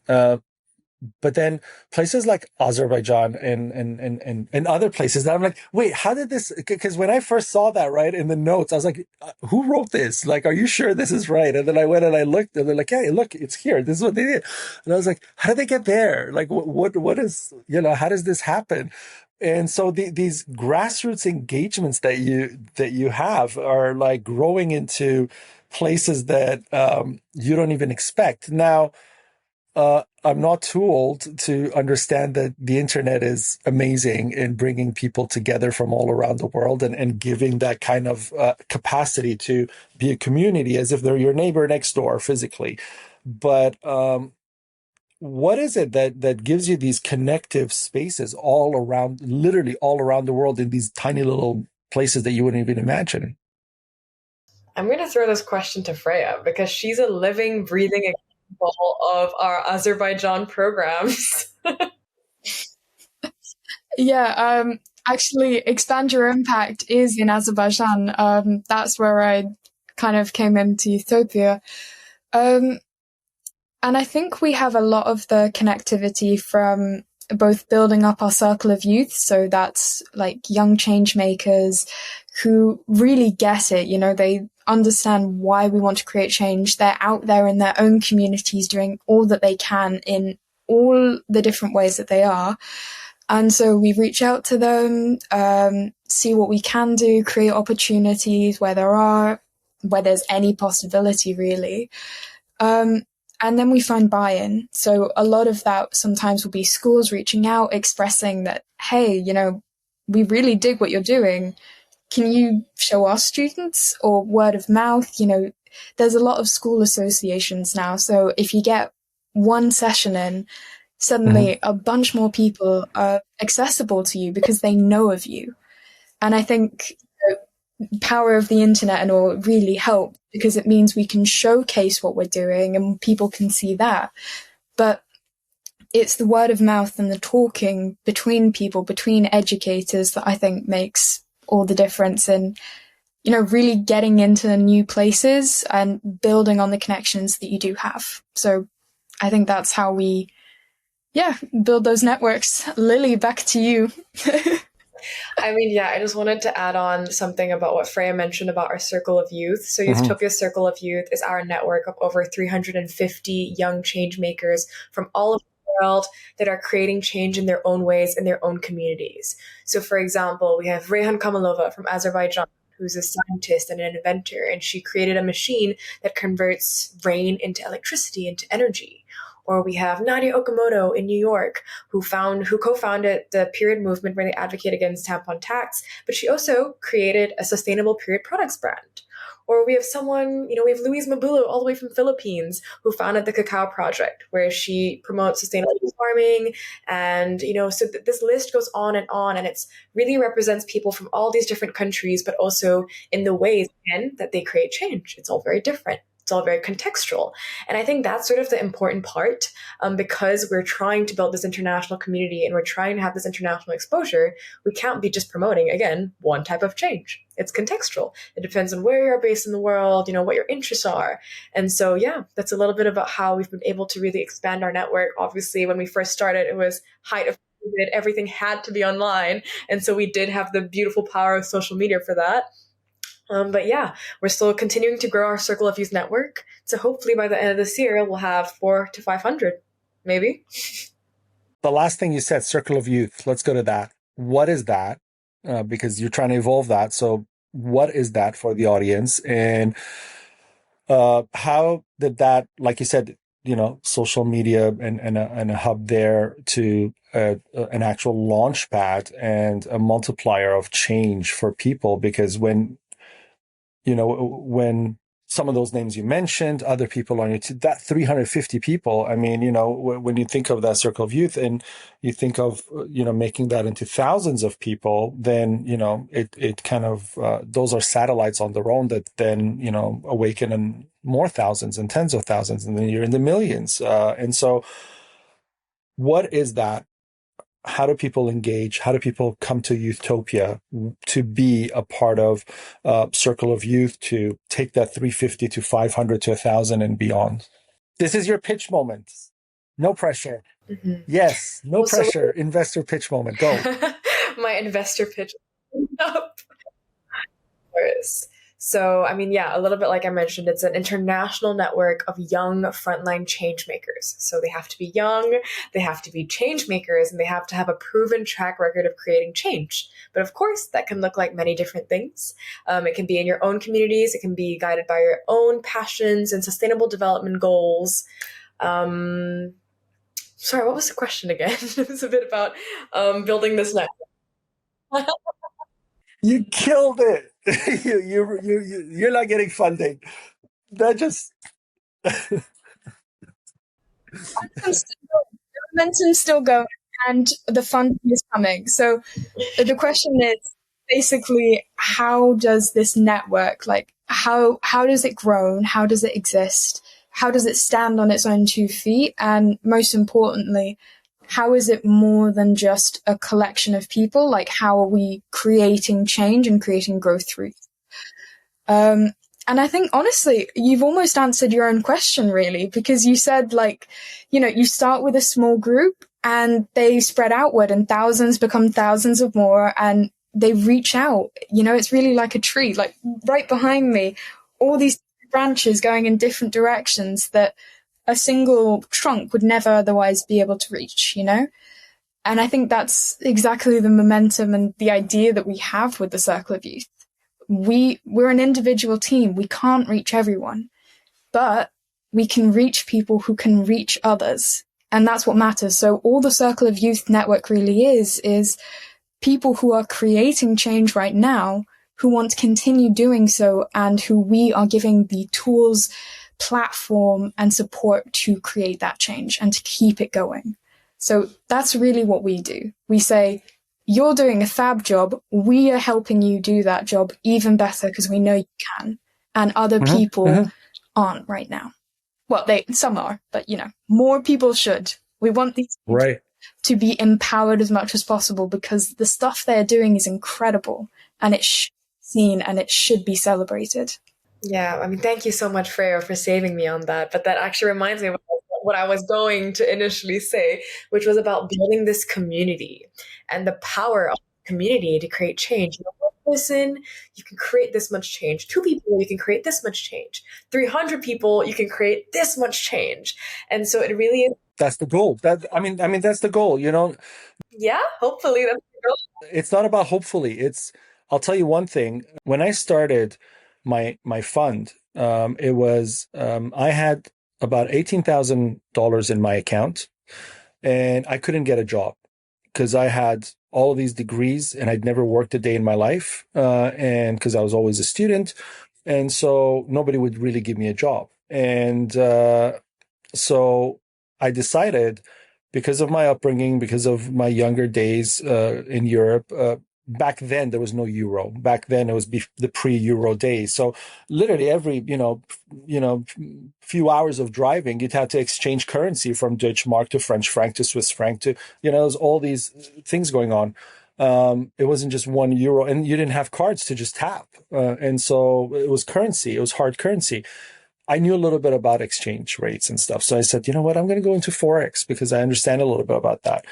But then places like Azerbaijan and other places that I'm like, wait, how did this? Because when I first saw that right in the notes, I was like, who wrote this? Like, are you sure this is right? And then I went and I looked, and they're like, hey, look, it's here. This is what they did. And I was like, how did they get there? Like, what is how does this happen? And so these grassroots engagements that you have are like growing into places that you don't even expect now. I'm not too old to understand that the internet is amazing in bringing people together from all around the world and giving that kind of capacity to be a community as if they're your neighbor next door physically. But what is it that gives you these connective spaces all around, literally all around the world in these tiny little places that you wouldn't even imagine? I'm going to throw this question to Freya because she's a living, breathing example of our Azerbaijan programs. Yeah, actually, Expand Your Impact is in Azerbaijan. That's where I kind of came into Utopia. Um, and I think we have a lot of the connectivity from both building up our circle of youth. So that's like young change makers who really get it. They understand why we want to create change. They're out there in their own communities doing all that they can in all the different ways that they are. And so we reach out to them, see what we can do, create opportunities where there's any possibility really. And then we find buy-in. So a lot of that sometimes will be schools reaching out, expressing that, hey, we really dig what you're doing. Can you show our students? Or word of mouth? There's a lot of school associations now. So if you get one session in, Mm-hmm. suddenly a bunch more people are accessible to you because they know of you. And I think the power of the internet and all really help because it means we can showcase what we're doing and people can see that. But it's the word of mouth and the talking between people, between educators, that I think makes all the difference in, really getting into new places and building on the connections that you do have. So I think that's how we build those networks. Lily, back to you. I mean, yeah, I just wanted to add on something about what Freya mentioned about our Circle of Youth. So, Mm-hmm. Youthtopia's Circle of Youth is our network of over 350 young change makers from all over the world that are creating change in their own ways in their own communities. So, for example, we have Reyhan Kamalova from Azerbaijan, who's a scientist and an inventor, and she created a machine that converts rain into electricity, into energy. Or we have Nadia Okamoto in New York, who co-founded the period movement where they advocate against tampon tax, but she also created a sustainable period products brand. Or we have we have Louise Mabulo all the way from Philippines, who founded the Cacao Project, where she promotes sustainable farming. And, this list goes on, and it's really represents people from all these different countries, but also in the ways, again, that they create change. It's all very different. It's all very contextual. And I think that's sort of the important part, because we're trying to build this international community and we're trying to have this international exposure. We can't be just promoting, again, one type of change. It's contextual. It depends on where you're based in the world, what your interests are. And so, yeah, that's a little bit about how we've been able to really expand our network. Obviously, when we first started, it was height of COVID. Everything had to be online. And so we did have the beautiful power of social media for that. But yeah, we're still continuing to grow our Circle of Youth network. So hopefully by the end of this year, we'll have 400 to 500, maybe. The last thing you said, circle of youth. Let's go to that. What is that? Because you're trying to evolve that. So, what is that for the audience? And how did that, like you said, social media and a hub there to an actual launch pad and a multiplier of change for people? Because when some of those names you mentioned, other people on your team, that 350 people. I mean, when you think of that circle of youth and you think of, making that into thousands of people, then, it kind of, those are satellites on their own that then, awaken in more thousands and tens of thousands, and then you're in the millions. And so what is that? How do people engage? How do people come to Youthtopia to be a part of Circle of Youth, to take that 350 to 500 to 1,000 and beyond? This is your pitch moment. No pressure. Mm-hmm. Yes, no pressure. Investor pitch moment. Go. My investor pitch. So, I mean, yeah, a little bit like I mentioned, it's an international network of young frontline change makers. So they have to be young, they have to be change makers, and they have to have a proven track record of creating change. But of course, that can look like many different things. It can be in your own communities, it can be guided by your own passions and sustainable development goals. Sorry, what was the question again? It was a bit about building this network. You killed it. You're not getting funding. That just momentum's still going, and the funding is coming. So the question is basically, how does this network, like how does it grow? How does it exist? How does it stand on its own 2 feet? And most importantly, how is it more than just a collection of people? Like, how are we creating change and creating growth through? And I think, honestly, you've almost answered your own question, really, because you said, like, you start with a small group and they spread outward and thousands become thousands of more and they reach out. It's really like a tree, like right behind me, all these branches going in different directions that a single trunk would never otherwise be able to reach, And I think that's exactly the momentum and the idea that we have with the Circle of Youth. We're an individual team. We can't reach everyone, but we can reach people who can reach others. And that's what matters. So all the Circle of Youth network really is people who are creating change right now, who want to continue doing so, and who we are giving the tools, platform, and support to create that change and to keep it going. So that's really what we do. We say, you're doing a fab job. We are helping you do that job even better because we know you can. And other people aren't right now. Well, some are, but more people should. We want these people to be empowered as much as possible because the stuff they're doing is incredible and it should be seen and it should be celebrated. Yeah, I mean, thank you so much, Freya, for saving me on that. But that actually reminds me of what I was going to initially say, which was about building this community and the power of community to create change. One person, you can create this much change. 2 people, you can create this much change. 300 people, you can create this much change. And so it really is. That's the goal. I mean, that's the goal, Yeah, hopefully that's the goal. It's not about hopefully. I'll tell you one thing. When I started my fund, it was I had about $18,000 in my account, and I couldn't get a job because I had all of these degrees and I'd never worked a day in my life, and because I was always a student, and so nobody would really give me a job. And so I decided, because of my upbringing, because of my younger days in Europe, back then there was no euro. Back then it was the pre-euro days. So literally every few hours of driving, you'd have to exchange currency from Dutch mark to French franc to Swiss franc to there's all these things going on. It wasn't just €1, and you didn't have cards to just tap, and so it was currency. It was hard currency. I knew a little bit about exchange rates and stuff. So I said, you know what, I'm going to go into Forex because I understand a little bit about that.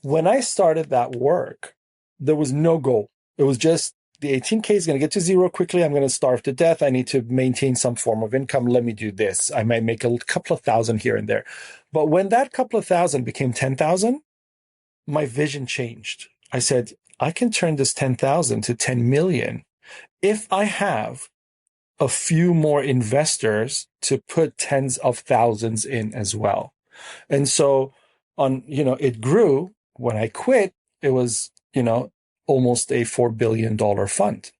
When I started that work, there was no goal. It was just the 18K is going to get to zero quickly. I'm going to starve to death. I need to maintain some form of income. Let me do this. I might make a couple of thousand here and there. But when that couple of thousand became 10,000, my vision changed. I said, I can turn this 10,000 to 10 million if I have a few more investors to put tens of thousands in as well. And so it grew. When I quit, it was, almost a $4 billion fund.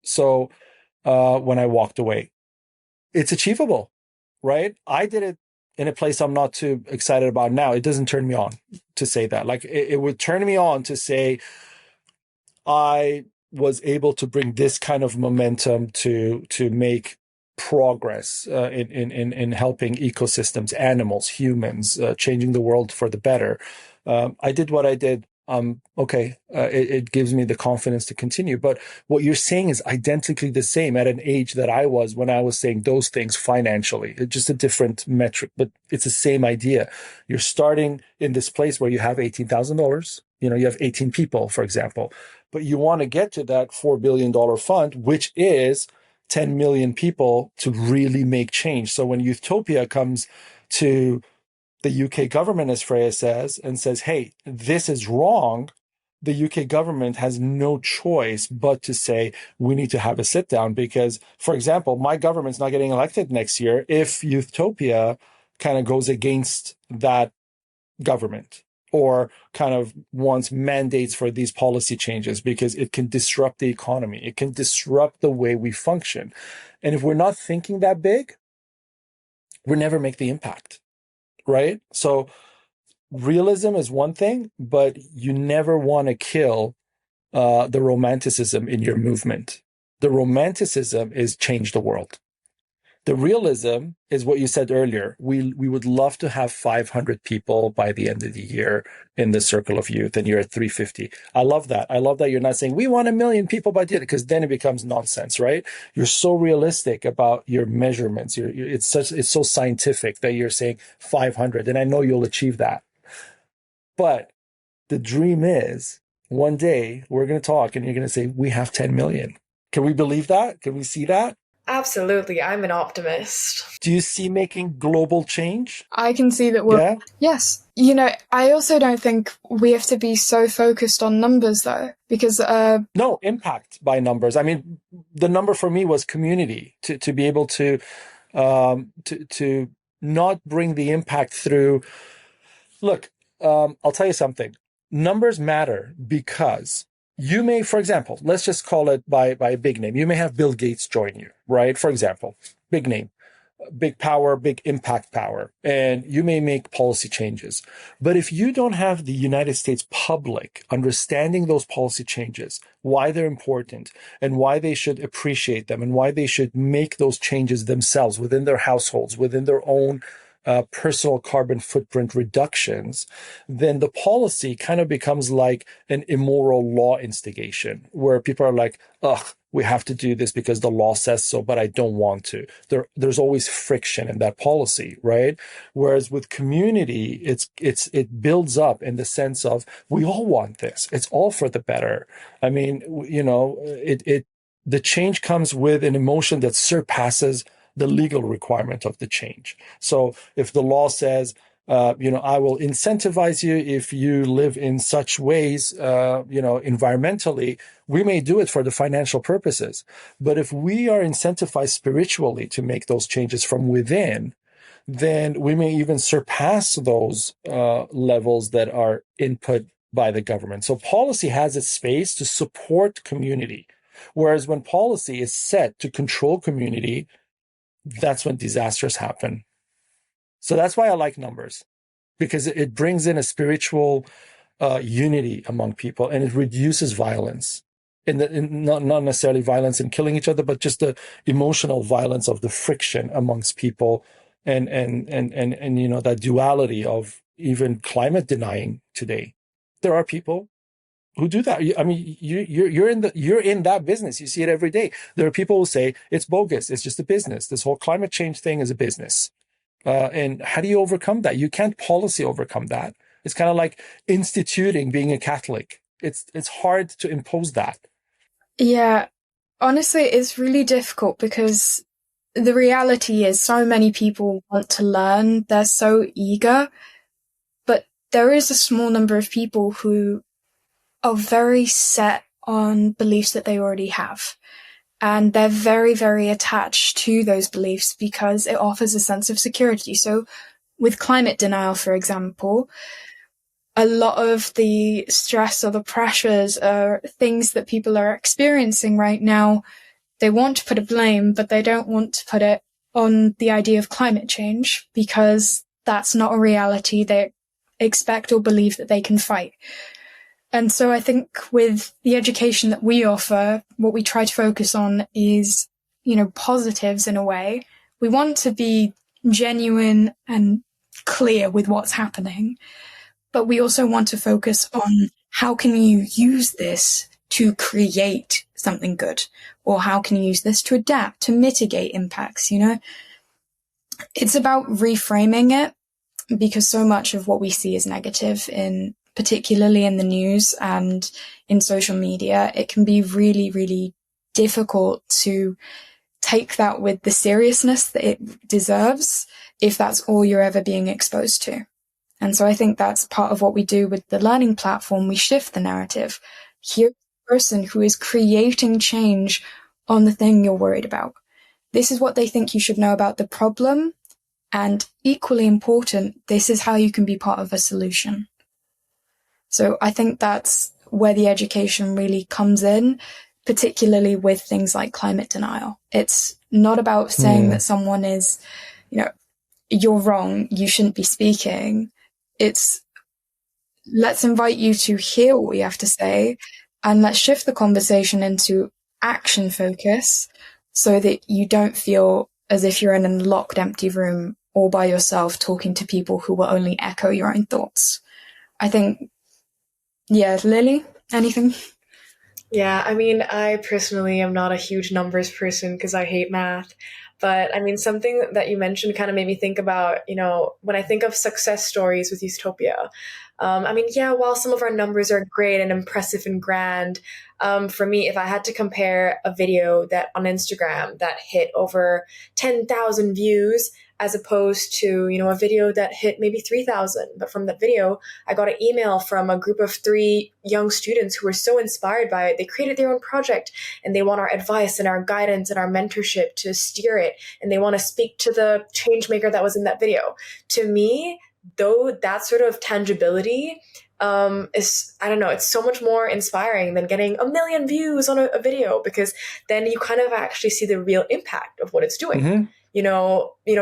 So when I walked away, it's achievable, right? I did it in a place I'm not too excited about now. It doesn't turn me on to say that. Like it would turn me on to say I was able to bring this kind of momentum to make progress in helping ecosystems, animals, humans, changing the world for the better. I did what I did. Okay, it gives me the confidence to continue. But what you're saying is identically the same at an age that I was when I was saying those things financially. It's just a different metric, but it's the same idea. You're starting in this place where you have $18,000. You know, you have 18 people, for example, but you want to get to that $4 billion fund, which is 10 million people to really make change. So when Youthtopia comes to the UK government, as Freya says, and says, hey, this is wrong, the UK government has no choice but to say, we need to have a sit down because, for example, my government's not getting elected next year if Youthtopia kind of goes against that government or kind of wants mandates for these policy changes because it can disrupt the economy. It can disrupt the way we function. And if we're not thinking that big, we'll never make the impact. Right? So realism is one thing, but you never want to kill the romanticism in your movement. The romanticism is change the world. The realism is what you said earlier. We would love to have 500 people by the end of the year in the circle of youth, and you're at 350. I love that. I love that you're not saying we want 1 million people by the end, because then it becomes nonsense, right? You're so realistic about your measurements. It's so scientific that you're saying 500, and I know you'll achieve that. But the dream is one day we're going to talk, and you're going to say we have 10 million. Can we believe that? Can we see that? Absolutely. I'm an optimist. Do you see making global change? I can see that we're... Yeah? Yes. You know, I also don't think we have to be so focused on numbers, though, because... No, impact by numbers. I mean, the number for me was community, to be able to not bring the impact through... Look, I'll tell you something. Numbers matter because... You may, for example, let's just call it by a big name. You may have Bill Gates join you, right? For example, big name, big power, big impact power, and you may make policy changes. But if you don't have the United States public understanding those policy changes, why they're important and why they should appreciate them and why they should make those changes themselves within their households, within their own personal carbon footprint reductions, then the policy kind of becomes like an immoral law instigation where people are like, ugh, we have to do this because the law says so, but I don't want to. There's always friction in that policy, right? Whereas with community, it builds up in the sense of we all want this. It's all for the better. I mean, you know, the change comes with an emotion that surpasses the legal requirement of the change. So if the law says, I will incentivize you if you live in such ways, environmentally, we may do it for the financial purposes. But if we are incentivized spiritually to make those changes from within, then we may even surpass those levels that are input by the government. So policy has its space to support community. Whereas when policy is set to control community, that's when disasters happen. So that's why I like numbers, because it brings in a spiritual unity among people, and it reduces violence. Not necessarily violence in killing each other, but just the emotional violence of the friction amongst people, and that duality of even climate denying today. There are people who do that. I mean, you're in that business. You see it every day. There are people who say it's bogus. It's just a business. This whole climate change thing is a business. And how do you overcome that? You can't policy overcome that. It's kind of like instituting being a Catholic. It's hard to impose that. Yeah, honestly, it's really difficult because the reality is so many people want to learn. They're so eager, but there is a small number of people who are very set on beliefs that they already have. And they're very, very attached to those beliefs because it offers a sense of security. So with climate denial, for example, a lot of the stress or the pressures are things that people are experiencing right now. They want to put a blame, but they don't want to put it on the idea of climate change because that's not a reality they expect or believe that they can fight. And so I think with the education that we offer, what we try to focus on is, positives in a way. We want to be genuine and clear with what's happening, but we also want to focus on how can you use this to create something good, or how can you use this to adapt, to mitigate impacts, It's about reframing it, because so much of what we see is negative, particularly in the news and in social media. It can be really, really difficult to take that with the seriousness that it deserves if that's all you're ever being exposed to. And so I think that's part of what we do with the learning platform. We shift the narrative. Here's a person who is creating change on the thing you're worried about. This is what they think you should know about the problem. And equally important, this is how you can be part of a solution. So I think that's where the education really comes in, particularly with things like climate denial. It's not about saying that someone is, you're wrong, you shouldn't be speaking. It's let's invite you to hear what we have to say, and let's shift the conversation into action focus so that you don't feel as if you're in a locked, empty room all by yourself talking to people who will only echo your own thoughts. I think, Lily, anything? Yeah, I personally am not a huge numbers person because I hate math. But something that you mentioned kind of made me think about, when I think of success stories with Youthtopia, while some of our numbers are great and impressive and grand, for me, if I had to compare a video that on Instagram that hit over 10,000 views as opposed to, a video that hit maybe 3,000. But from that video, I got an email from a group of 3 young students who were so inspired by it. They created their own project and they want our advice and our guidance and our mentorship to steer it. And they want to speak to the changemaker that was in that video. To me, though, that sort of tangibility is, it's so much more inspiring than getting 1 million views on a video, because then you kind of actually see the real impact of what it's doing. Mm-hmm.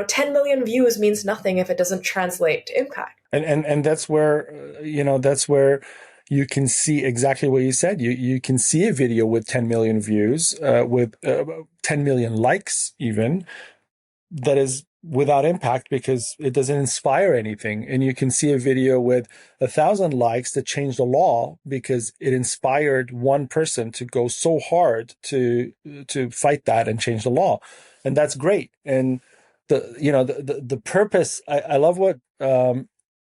10 million views means nothing if it doesn't translate to impact. And that's where, that's where you can see exactly what you said. You can see a video with 10 million views, with 10 million likes even, that is without impact because it doesn't inspire anything. And you can see a video with 1,000 likes that changed the law because it inspired one person to go so hard to fight that and change the law. And that's great. And the purpose, I love what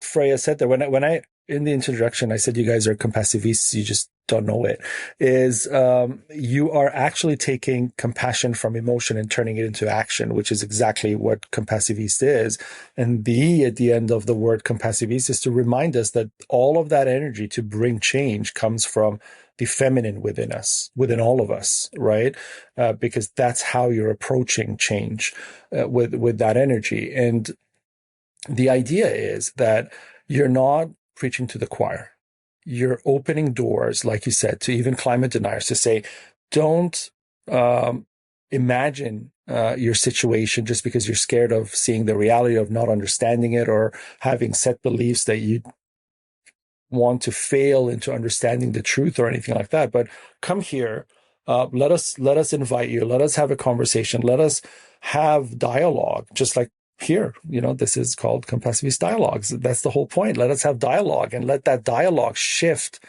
Freya said there. When I in the introduction, I said you guys are compassivists, you just don't know it, is you are actually taking compassion from emotion and turning it into action, which is exactly what compassivist is. And the at the end of the word compassivist is to remind us that all of that energy to bring change comes from the feminine within us, within all of us, right? Because that's how you're approaching change with that energy. And the idea is that you're not preaching to the choir. You're opening doors, like you said, to even climate deniers to say, don't imagine your situation just because you're scared of seeing the reality, of not understanding it, or having set beliefs that you want to fail into understanding the truth or anything like that. But come here. Let us invite you. Let us have a conversation. Let us have dialogue, just like here, this is called Compassiviste Dialogues. That's the whole point. Let us have dialogue and let that dialogue shift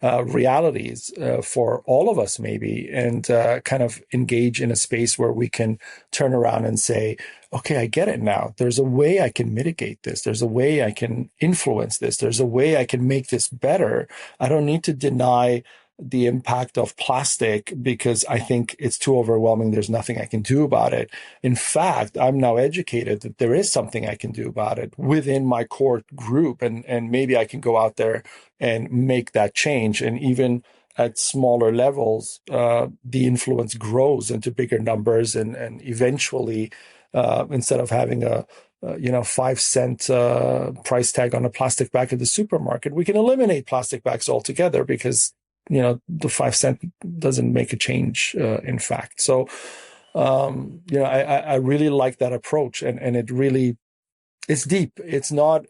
realities for all of us maybe, and kind of engage in a space where we can turn around and say, okay, I get it now. There's a way I can mitigate this. There's a way I can influence this. There's a way I can make this better. I don't need to deny the impact of plastic because I think it's too overwhelming. There's nothing I can do about it. In fact, I'm now educated that there is something I can do about it within my core group. And maybe I can go out there and make that change. And even at smaller levels, the influence grows into bigger numbers. And eventually, instead of having a 5-cent price tag on a plastic bag at the supermarket, we can eliminate plastic bags altogether because the 5 cent doesn't make a change, in fact. So I really like that approach, and it really, it's deep. It's not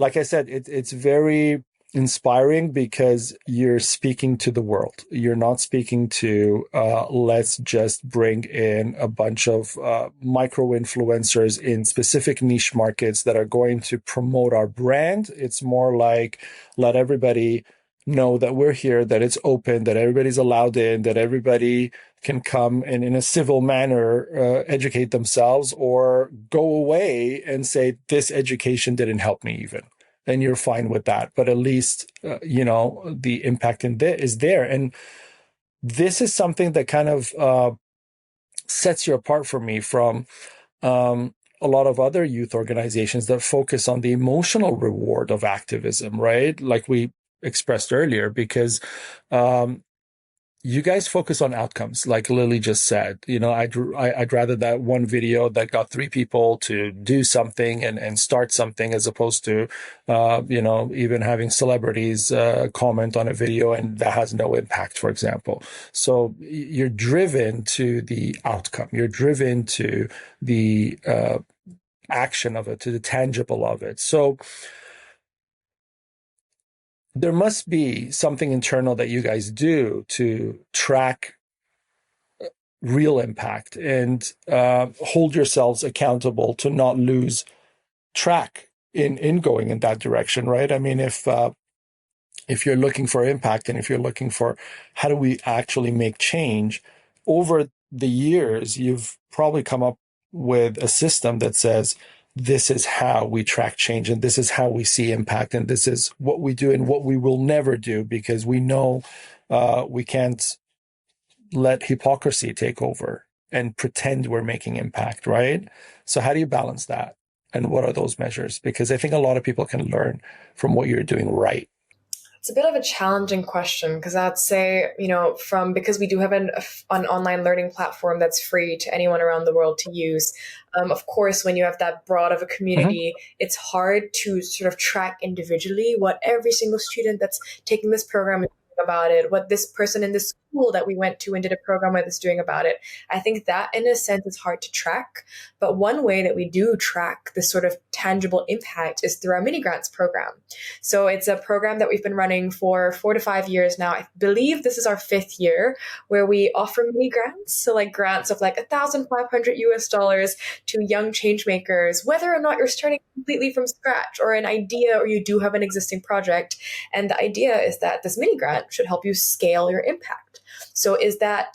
like I said, it's very inspiring because you're speaking to the world. You're not speaking to, let's just bring in a bunch of micro influencers in specific niche markets that are going to promote our brand. It's more like, let everybody know that we're here, that it's open, that everybody's allowed in, that everybody can come and in a civil manner educate themselves, or go away and say, this education didn't help me even. And you're fine with that. But at least, the impact is there. And this is something that kind of sets you apart for me from a lot of other youth organizations that focus on the emotional reward of activism, right? Like we expressed earlier, because you guys focus on outcomes, like Lily just said. I'd rather that one video that got 3 people to do something and start something, as opposed to, even having celebrities comment on a video and that has no impact, for example. So you're driven to the outcome. You're driven to the action of it, to the tangible of it. So there must be something internal that you guys do to track real impact and hold yourselves accountable to not lose track in going in that direction, right? I mean, if you're looking for impact, and if you're looking for how do we actually make change, over the years, you've probably come up with a system that says, this is how we track change, and this is how we see impact, and this is what we do and what we will never do, because we know we can't let hypocrisy take over and pretend we're making impact, right? So how do you balance that? And what are those measures? Because I think a lot of people can learn from what you're doing right. It's a bit of a challenging question, because I'd say, because we do have an online learning platform that's free to anyone around the world to use. Of course, when you have that broad of a community, it's hard to sort of track individually what every single student that's taking this program is doing about it, what this person in this school that we went to and did a program with is doing about it. I think that, in a sense, is hard to track. But one way that we do track this sort of tangible impact is through our mini grants program. So it's a program that we've been running for 4 to 5 years now. I believe this is our 5th year, where we offer mini grants. So like grants of like $1,500 to young changemakers, whether or not you're starting completely from scratch or an idea, or you do have an existing project. And the idea is that this mini grant should help you scale your impact. So is that,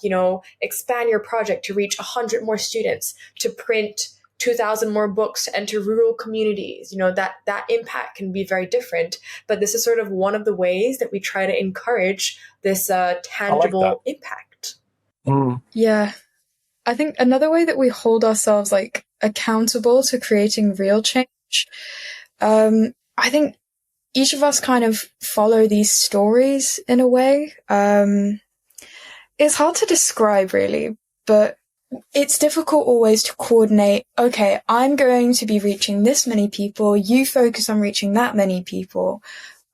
expand your project to reach 100 more students, to print 2,000 more books to enter rural communities. That impact can be very different. But this is sort of one of the ways that we try to encourage this tangible impact. Yeah. I think another way that we hold ourselves accountable to creating real change, I think each of us kind of follow these stories in a way. It's hard to describe, really, but it's difficult always to coordinate, okay, I'm going to be reaching this many people, you focus on reaching that many people.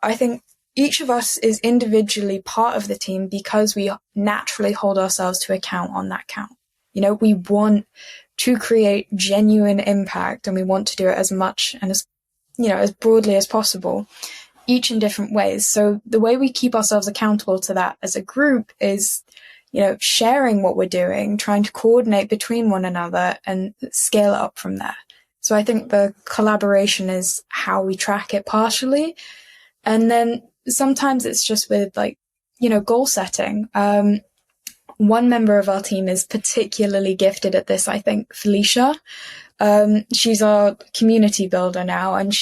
I think each of us is individually part of the team because we naturally hold ourselves to account on that count. We want to create genuine impact, and we want to do it as much and as broadly as possible, each in different ways. So the way we keep ourselves accountable to that as a group is, sharing what we're doing, trying to coordinate between one another and scale it up from there. So I think the collaboration is how we track it partially. And then sometimes it's just with goal setting. One member of our team is particularly gifted at this, I think, Felicia. She's our community builder now, and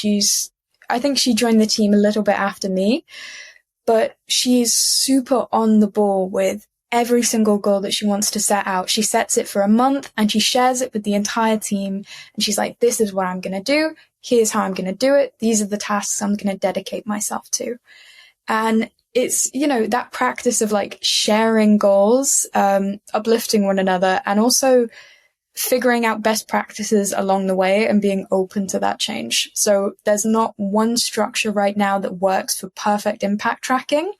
I think she joined the team a little bit after me, but she's super on the ball with every single goal that she wants to set out. She sets it for a month and she shares it with the entire team. And she's like, this is what I'm going to do. Here's how I'm going to do it. These are the tasks I'm going to dedicate myself to. And it's, that practice of sharing goals, uplifting one another, and also figuring out best practices along the way and being open to that change. So there's not one structure right now that works for perfect impact tracking.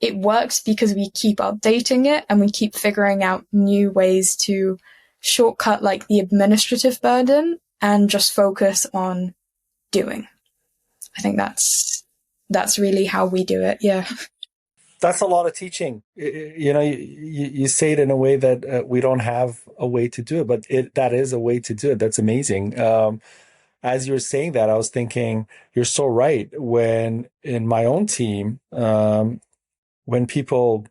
it works because we keep updating it and we keep figuring out new ways to shortcut like the administrative burden and just focus on doing. I think that's really how we do it. Yeah. That's a lot of teaching. You say it in a way that we don't have a way to do it, but that is a way to do it. That's amazing. As you're saying that, I was thinking, you're so right. When in my own team, when people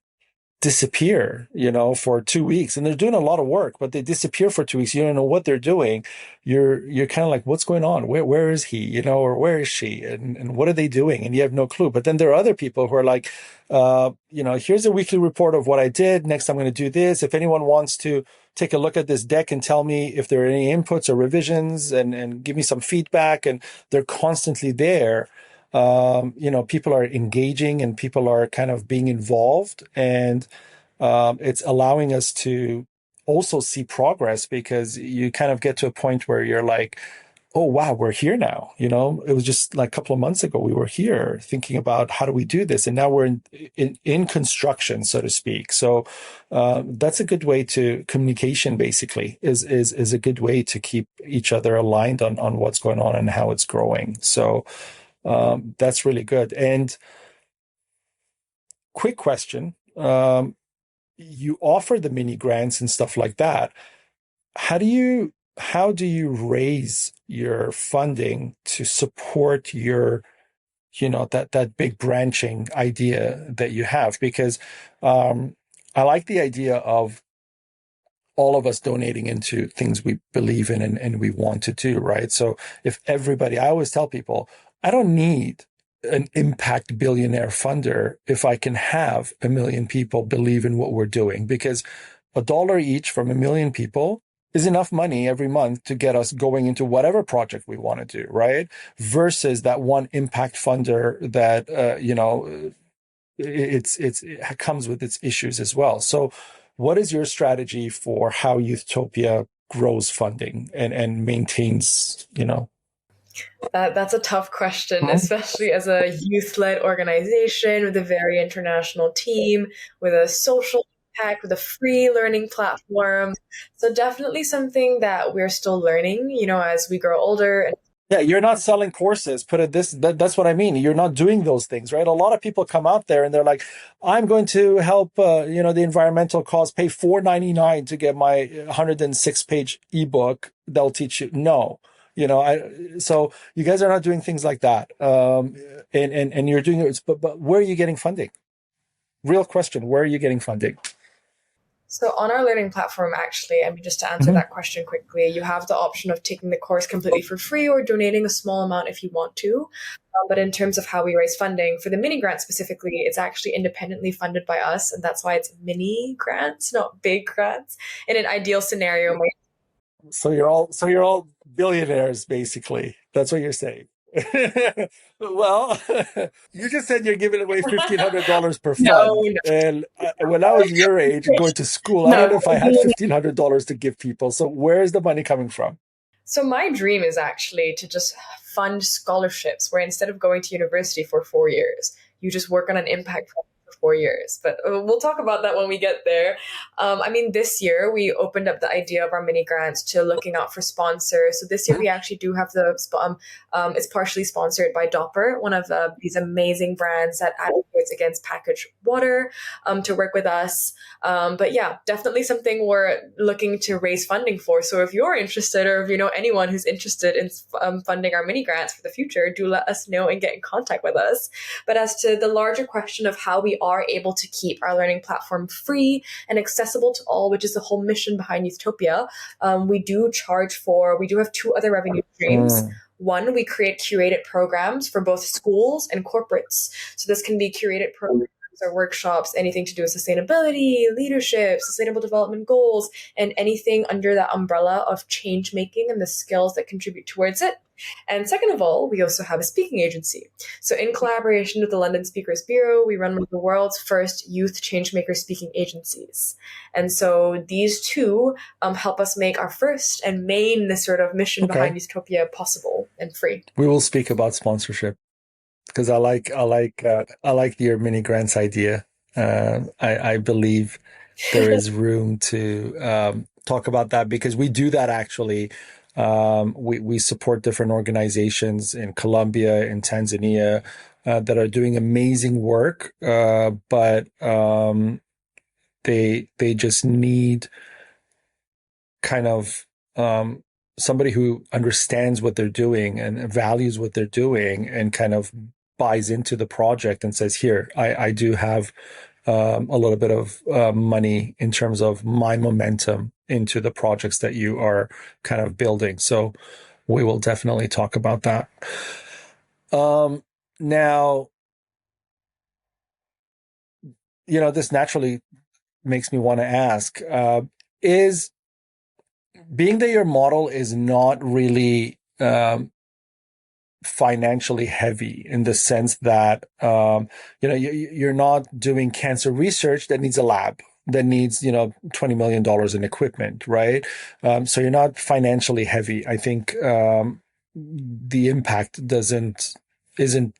disappear, for 2 weeks, and they're doing a lot of work, but they disappear for 2 weeks. You don't know what they're doing. You're kind of like, what's going on? Where is he? Or where is she? And what are they doing? And you have no clue. But then there are other people who are like, here's a weekly report of what I did. Next, I'm going to do this. If anyone wants to take a look at this deck and tell me if there are any inputs or revisions and give me some feedback, and they're constantly there. People are engaging and people are kind of being involved, and it's allowing us to also see progress, because you kind of get to a point where you're like, oh, wow, we're here now. It was just like a couple of months ago, we were here thinking about how do we do this? And now we're in construction, so to speak. So that's a good way to communication, basically, is a good way to keep each other aligned on what's going on and how it's growing. So that's really good. And quick question, you offer the mini grants and stuff like that. How do you raise your funding to support your, that big branching idea that you have? Because I like the idea of all of us donating into things we believe in and we want to do, right? So if everybody, I always tell people, I don't need an impact billionaire funder if I can have 1 million people believe in what we're doing, because $1 each from 1 million people is enough money every month to get us going into whatever project we want to do, right? Versus that one impact funder that, it comes with its issues as well. So what is your strategy for how Youthtopia grows funding and maintains, That's a tough question, especially as a youth-led organization with a very international team, with a social impact, with a free learning platform. So definitely something that we're still learning, as we grow older. Yeah, you're not selling courses. That's what I mean. You're not doing those things, right? A lot of people come out there and they're like, I'm going to help, the environmental cause, pay $4.99 to get my 106-page ebook. They'll teach you. No, so you guys are not doing things like that. And you're doing it, but where are you getting funding? Real question. Where are you getting funding? So on our learning platform, actually, just to answer that question quickly, you have the option of taking the course completely for free or donating a small amount if you want to. But in terms of how we raise funding, for the mini grant specifically, it's actually independently funded by us. And that's why it's mini grants, not big grants. In an ideal scenario. So you're all billionaires, basically. That's what you're saying. Well, you just said you're giving away $1,500 per fund. No. And when I was your age going to school, I don't know if I had $1,500 to give people. So where is the money coming from? So my dream is actually to just fund scholarships where instead of going to university for 4 years, you just work on an impact project for 4 years. But we'll talk about that when we get there. This year we opened up the idea of our mini grants to looking out for sponsors. So this year we actually do have it's partially sponsored by Dopper, one of these amazing brands that advocates against packaged water, to work with us. But yeah, definitely something we're looking to raise funding for. So if you're interested, or if you know anyone who's interested in funding our mini grants for the future, do let us know and get in contact with us. But as to the larger question of how we are able to keep our learning platform free and accessible to all, which is the whole mission behind Youthtopia, we do have 2 other revenue streams. One, we create curated programs for both schools and corporates. So this can be curated programs or workshops, anything to do with sustainability, leadership, sustainable development goals, and anything under that umbrella of change making and the skills that contribute towards it. And second of all, we also have a speaking agency. So in collaboration with the London Speakers Bureau, we run one of the world's first youth changemakers speaking agencies. And so these two help us make our first and main sort of mission behind Youthtopia possible and free. We will speak about sponsorship, because I like your mini grants idea. I believe there is room to talk about that because we do that actually. We support different organizations in Colombia, in Tanzania, that are doing amazing work, but they just need kind of somebody who understands what they're doing and values what they're doing and kind of buys into the project and says, here, I do have a little bit of money in terms of my momentum into the projects that you are kind of building. So we will definitely talk about that. Now, this naturally makes me want to ask, is being that your model is not really financially heavy in the sense that you're not doing cancer research that needs a lab that needs $20 million in equipment, right? So you're not financially heavy. I think the impact isn't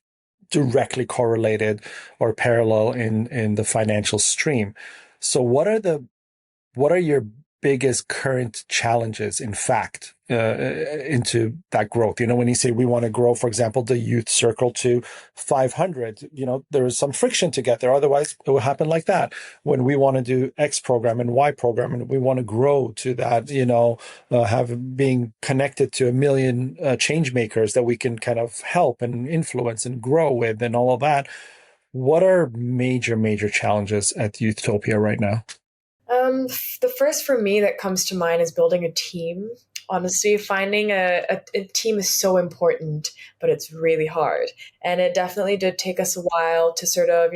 directly correlated or parallel in the financial stream. So what are your biggest current challenges, in fact, into that growth? When you say we want to grow, for example, the youth circle to 500, there is some friction to get there. Otherwise, it will happen like that. When we want to do X program and Y program, and we want to grow to that, have being connected to 1 million changemakers that we can kind of help and influence and grow with and all of that. What are major challenges at Youthtopia right now? The first for me that comes to mind is building a team. Honestly, finding a team is so important, but it's really hard. And it definitely did take us a while to sort of,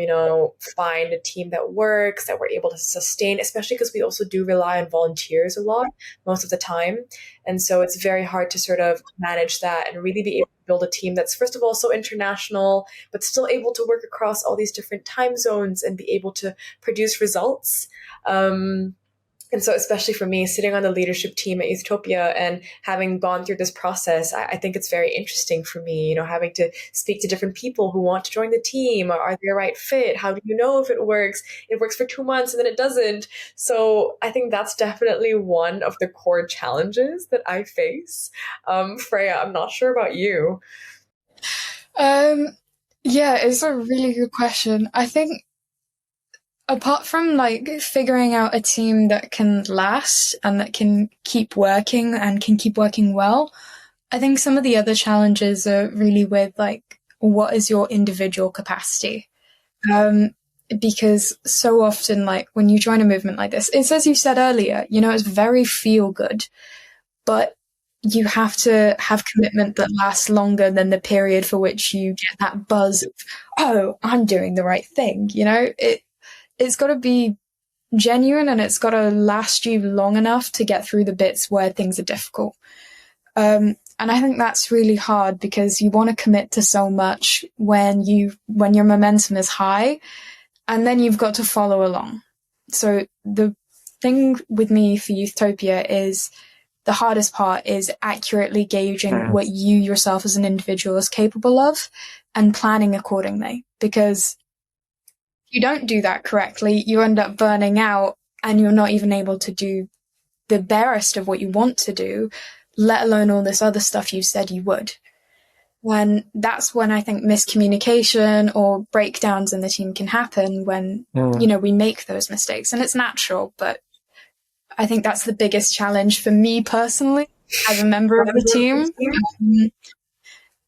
find a team that works, that we're able to sustain, especially because we also do rely on volunteers a lot most of the time. And so it's very hard to sort of manage that and really be able to build a team that's, first of all, so international, but still able to work across all these different time zones and be able to produce results. And so, especially for me, sitting on the leadership team at Youthtopia and having gone through this process, I think it's very interesting for me, having to speak to different people who want to join the team. Are they a right fit? How do you know if it works? It works for 2 months and then it doesn't. So I think that's definitely one of the core challenges that I face. Freya, I'm not sure about you. Yeah, it's a really good question. I think apart from figuring out a team that can last and that can keep working and can keep working well, I think some of the other challenges are really with what is your individual capacity? Because so often, when you join a movement like this, it's as you said earlier, it's very feel good, but you have to have commitment that lasts longer than the period for which you get that buzz of, oh, I'm doing the right thing. It's got to be genuine and it's got to last you long enough to get through the bits where things are difficult. And I think that's really hard because you want to commit to so much when your momentum is high, and then you've got to follow along. So the thing with me for Youthtopia is the hardest part is accurately gauging what you yourself as an individual is capable of and planning accordingly. Because you don't do that correctly, you end up burning out and you're not even able to do the barest of what you want to do, let alone all this other stuff you said you would. That's when I think miscommunication or breakdowns in the team can happen when, we make those mistakes. And it's natural, but I think that's the biggest challenge for me personally as a member of the team.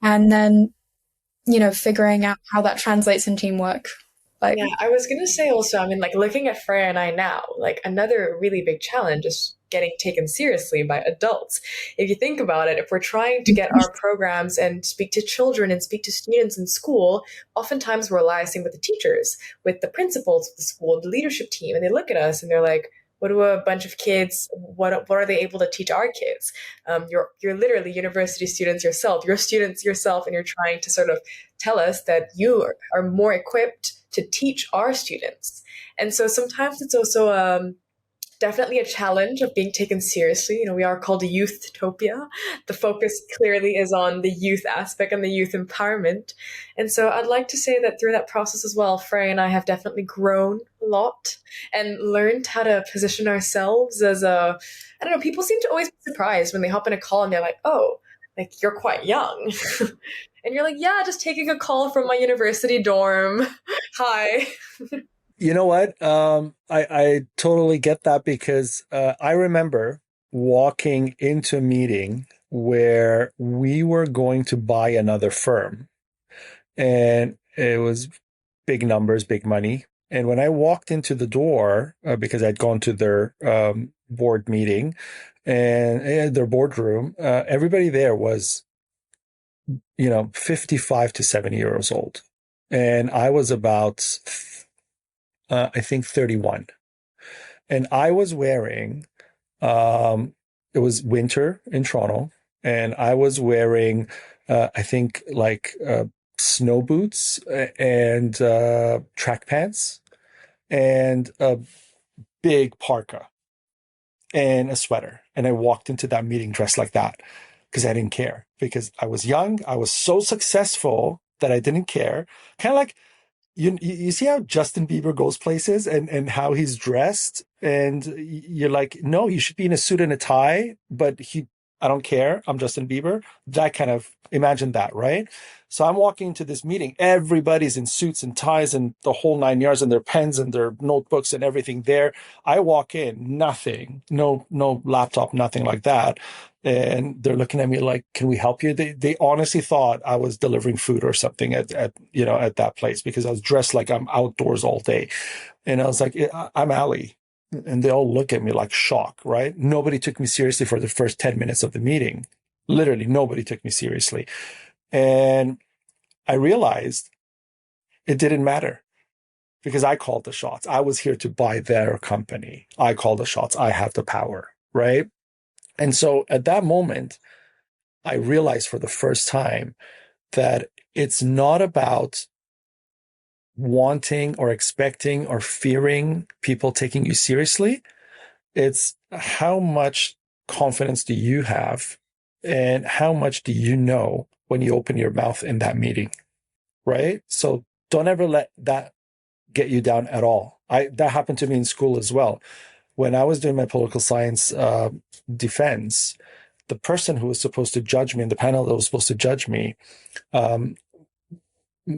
And then, figuring out how that translates in teamwork. Yeah, I was going to say also, looking at Freya and I now, another really big challenge is getting taken seriously by adults. If you think about it, if we're trying to get our programs and speak to children and speak to students in school, oftentimes we're liaising with the teachers, with the principals of the school, the leadership team, and they look at us and they're like, what do a bunch of kids, what are they able to teach our kids? You're literally university students yourself. You're students yourself, and you're trying to sort of tell us that you are more equipped to teach our students. And so sometimes it's also definitely a challenge of being taken seriously. We are called a Youthtopia. The focus clearly is on the youth aspect and the youth empowerment. And so I'd like to say that through that process as well, Freya and I have definitely grown a lot and learned how to position ourselves as I don't know, people seem to always be surprised when they hop in a call and they're like, oh, like you're quite young. And you're like, yeah, just taking a call from my university dorm. Hi. You know what? I totally get that because I remember walking into a meeting where we were going to buy another firm, and it was big numbers, big money. And when I walked into the door, because I'd gone to their board meeting and their boardroom, everybody there was, 55 to 70 years old. And I was about, I think 31. And I was wearing, it was winter in Toronto, and I was wearing, I think like snow boots and track pants and a big parka and a sweater. And I walked into that meeting dressed like that because I didn't care, because I was young. I was so successful that I didn't care. Kind of like, you see how Justin Bieber goes places and how he's dressed, and you're like, no, he should be in a suit and a tie, but I don't care. I'm Justin Bieber. That kind of, imagine that, right? So I'm walking into this meeting. Everybody's in suits and ties and the whole 9 yards, and their pens and their notebooks and everything there. I walk in, nothing, no laptop, nothing like that. And they're looking at me like, can we help you? They honestly thought I was delivering food or something at that place, because I was dressed like I'm outdoors all day. And I was like, I'm Ali. And they all look at me like shock, right? Nobody took me seriously for the first 10 minutes of the meeting. Literally, nobody took me seriously. And I realized it didn't matter, because I called the shots. I was here to buy their company. I called the shots. I have the power, right? And so at that moment, I realized for the first time that it's not about wanting or expecting or fearing people taking you seriously. It's how much confidence do you have, and how much do you know when you open your mouth in that meeting, right? So don't ever let that get you down at all. That happened to me in school as well. When I was doing my political science defense, the person who was supposed to judge me in the panel that was supposed to judge me,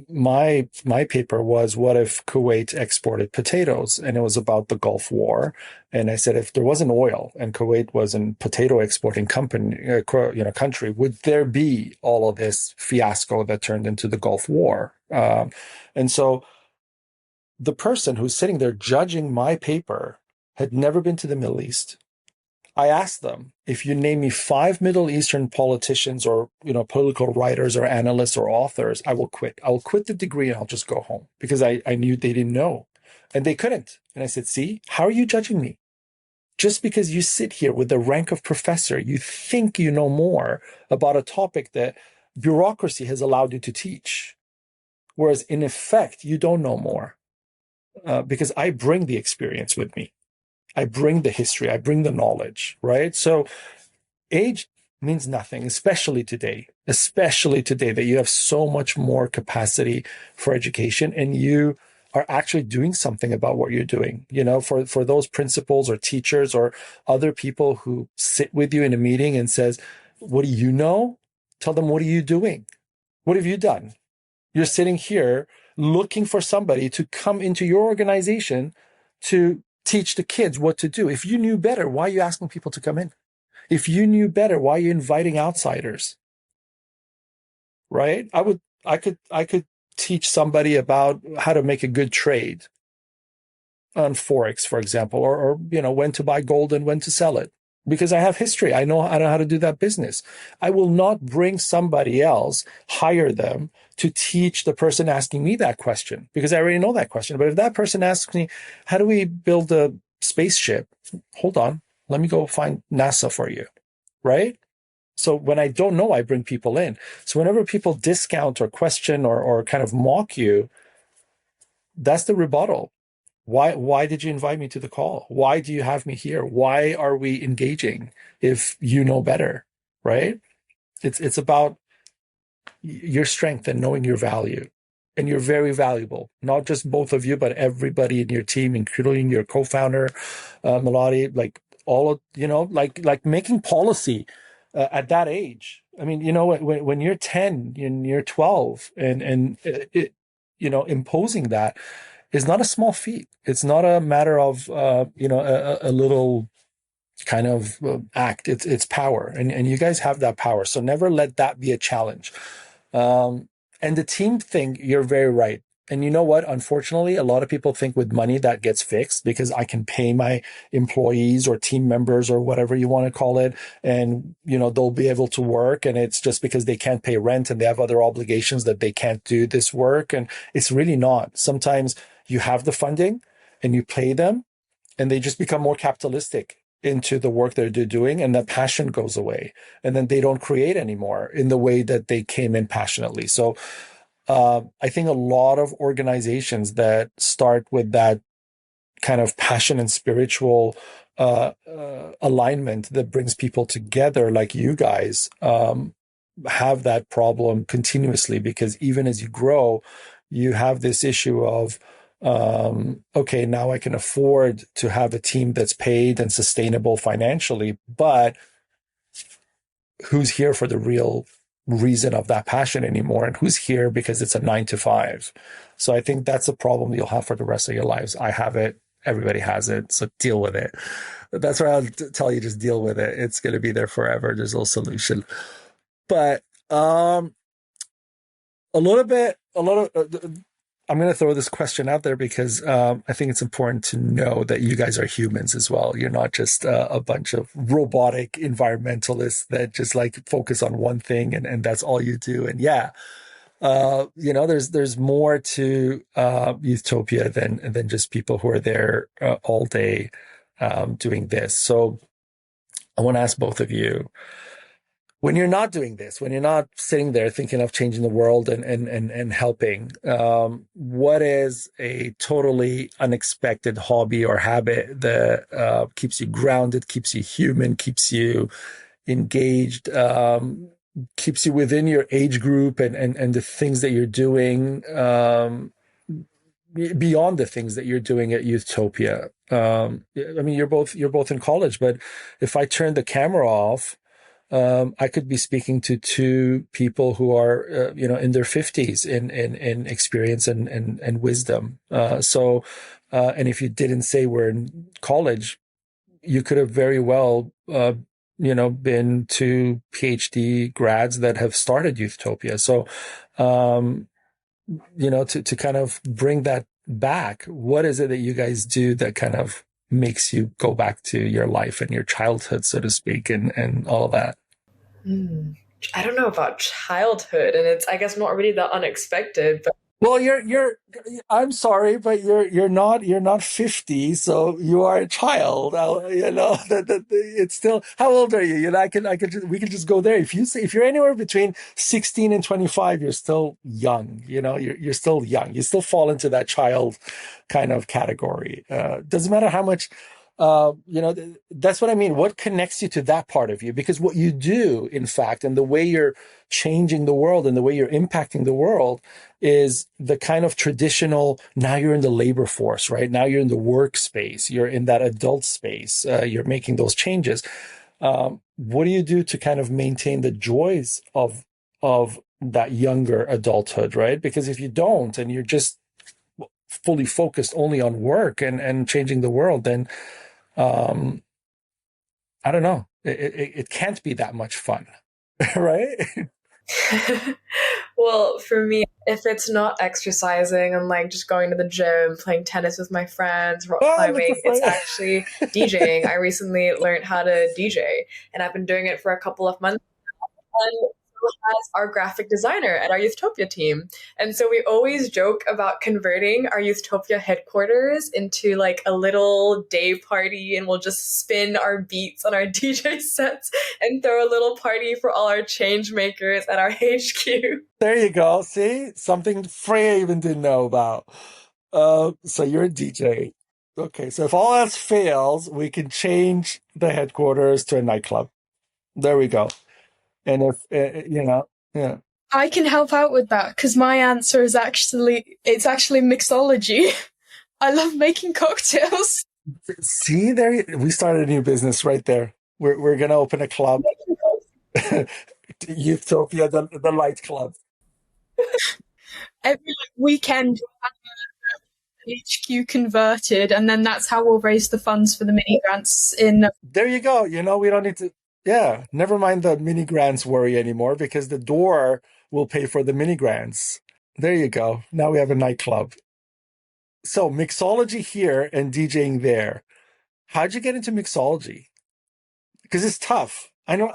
my paper was, what if Kuwait exported potatoes? And it was about the Gulf War. And I said, if there wasn't oil and Kuwait was a potato exporting country, would there be all of this fiasco that turned into the Gulf War? And so the person who's sitting there judging my paper had never been to the Middle East. I asked them, if you name me 5 Middle Eastern politicians or, political writers or analysts or authors, I will quit. I will quit the degree and I'll just go home, because I knew they didn't know, and they couldn't. And I said, see, how are you judging me? Just because you sit here with the rank of professor, you think you know more about a topic that bureaucracy has allowed you to teach. Whereas in effect, you don't know more, because I bring the experience with me. I bring the history, I bring the knowledge, right? So age means nothing, especially today that you have so much more capacity for education, and you are actually doing something about what you're doing. For those principals or teachers or other people who sit with you in a meeting and says, what do you know? Tell them, what are you doing? What have you done? You're sitting here looking for somebody to come into your organization to teach the kids what to do. If you knew better, why are you asking people to come in? If you knew better, why are you inviting outsiders? Right? I could teach somebody about how to make a good trade on Forex, for example, or when to buy gold and when to sell it, because I have history. I know how to do that business. I will not bring somebody else, hire them to teach the person asking me that question, because I already know that question. But if that person asks me, how do we build a spaceship? Hold on, let me go find NASA for you, right? So when I don't know, I bring people in. So whenever people discount or question or kind of mock you, that's the rebuttal. Why did you invite me to the call? Why do you have me here? Why are we engaging if you know better, right? It's about your strength and knowing your value. And you're very valuable, not just both of you, but everybody in your team, including your co-founder, Melody, like all of, like making policy at that age. I mean, when you're 10 and you're 12 and imposing that is not a small feat. It's not a matter of, a little kind of act. It's power, and you guys have that power. So never let that be a challenge. And the team thing, you're very right. And you know what? Unfortunately, a lot of people think with money that gets fixed because I can pay my employees or team members or whatever you want to call it. And, they'll be able to work. And it's just because they can't pay rent and they have other obligations that they can't do this work. And it's really not. Sometimes you have the funding and you pay them and they just become more capitalistic into the work that they're doing, and that passion goes away, and then they don't create anymore in the way that they came in passionately. So I think a lot of organizations that start with that kind of passion and spiritual alignment that brings people together, like you guys, have that problem continuously, because even as you grow, you have this issue of okay, now I can afford to have a team that's paid and sustainable financially, but who's here for the real reason of that passion anymore? And who's here because it's a 9 to 5? So I think that's a problem you'll have for the rest of your lives. I have it. Everybody has it. So deal with it. That's why I'll tell you, just deal with it. It's going to be there forever. There's no solution. But I'm going to throw this question out there because I think it's important to know that you guys are humans as well. You're not just a bunch of robotic environmentalists that just like focus on one thing and that's all you do. And there's more to Youthtopia than just people who are there all day doing this. So I want to ask both of you, when you're not doing this, when you're not sitting there thinking of changing the world and helping, what is a totally unexpected hobby or habit that keeps you grounded, keeps you human, keeps you engaged, keeps you within your age group and the things that you're doing, beyond the things that you're doing at Youthtopia? I mean, you're both in college, but if I turn the camera off, I could be speaking to two people who are, in their 50s in experience and wisdom. And if you didn't say we're in college, you could have very well, been two PhD grads that have started Youthtopia. So, to kind of bring that back, what is it that you guys do that kind of makes you go back to your life and your childhood, so to speak, and all of that? I don't know about childhood, and it's, I guess, not really that unexpected, but Well, I'm sorry, but you're not 50, so you are a child. It's still, how old are you? We can just go there. If you're anywhere between 16 and 25, you're still young. You're still young. You still fall into that child kind of category. Doesn't matter how much. That's what I mean. What connects you to that part of you? Because what you do, in fact, and the way you're changing the world and the way you're impacting the world is the kind of traditional, now you're in the labor force, right? Now you're in the workspace. You're in that adult space. You're making those changes. What do you do to kind of maintain the joys of that younger adulthood, right? Because if you don't, and you're just fully focused only on work and changing the world, then I don't know. It can't be that much fun, right? well, for me, if it's not exercising and like just going to the gym, playing tennis with my friends, rock climbing, it's actually DJing. I recently learned how to DJ, and I've been doing it for a couple of months. And as our graphic designer at our Youthtopia team. And so we always joke about converting our Youthtopia headquarters into like a little day party, and we'll just spin our beats on our DJ sets and throw a little party for all our Changemakers at our HQ. There you go. See, something Freya even didn't know about. So you're a DJ. Okay, so if all else fails, we can change the headquarters to a nightclub. There we go. And if yeah. I can help out with that because my answer is it's actually mixology. I love making cocktails. See there, we started a new business right there. We're gonna open a club, Utopia, the Light Club. Every weekend HQ converted, and then that's how we'll raise the funds for the mini grants in. There you go. We don't need to. Yeah, never mind the mini grants worry anymore because the door will pay for the mini grants. There you go. Now we have a nightclub. So mixology here and DJing there. How'd you get into mixology? Because it's tough. I know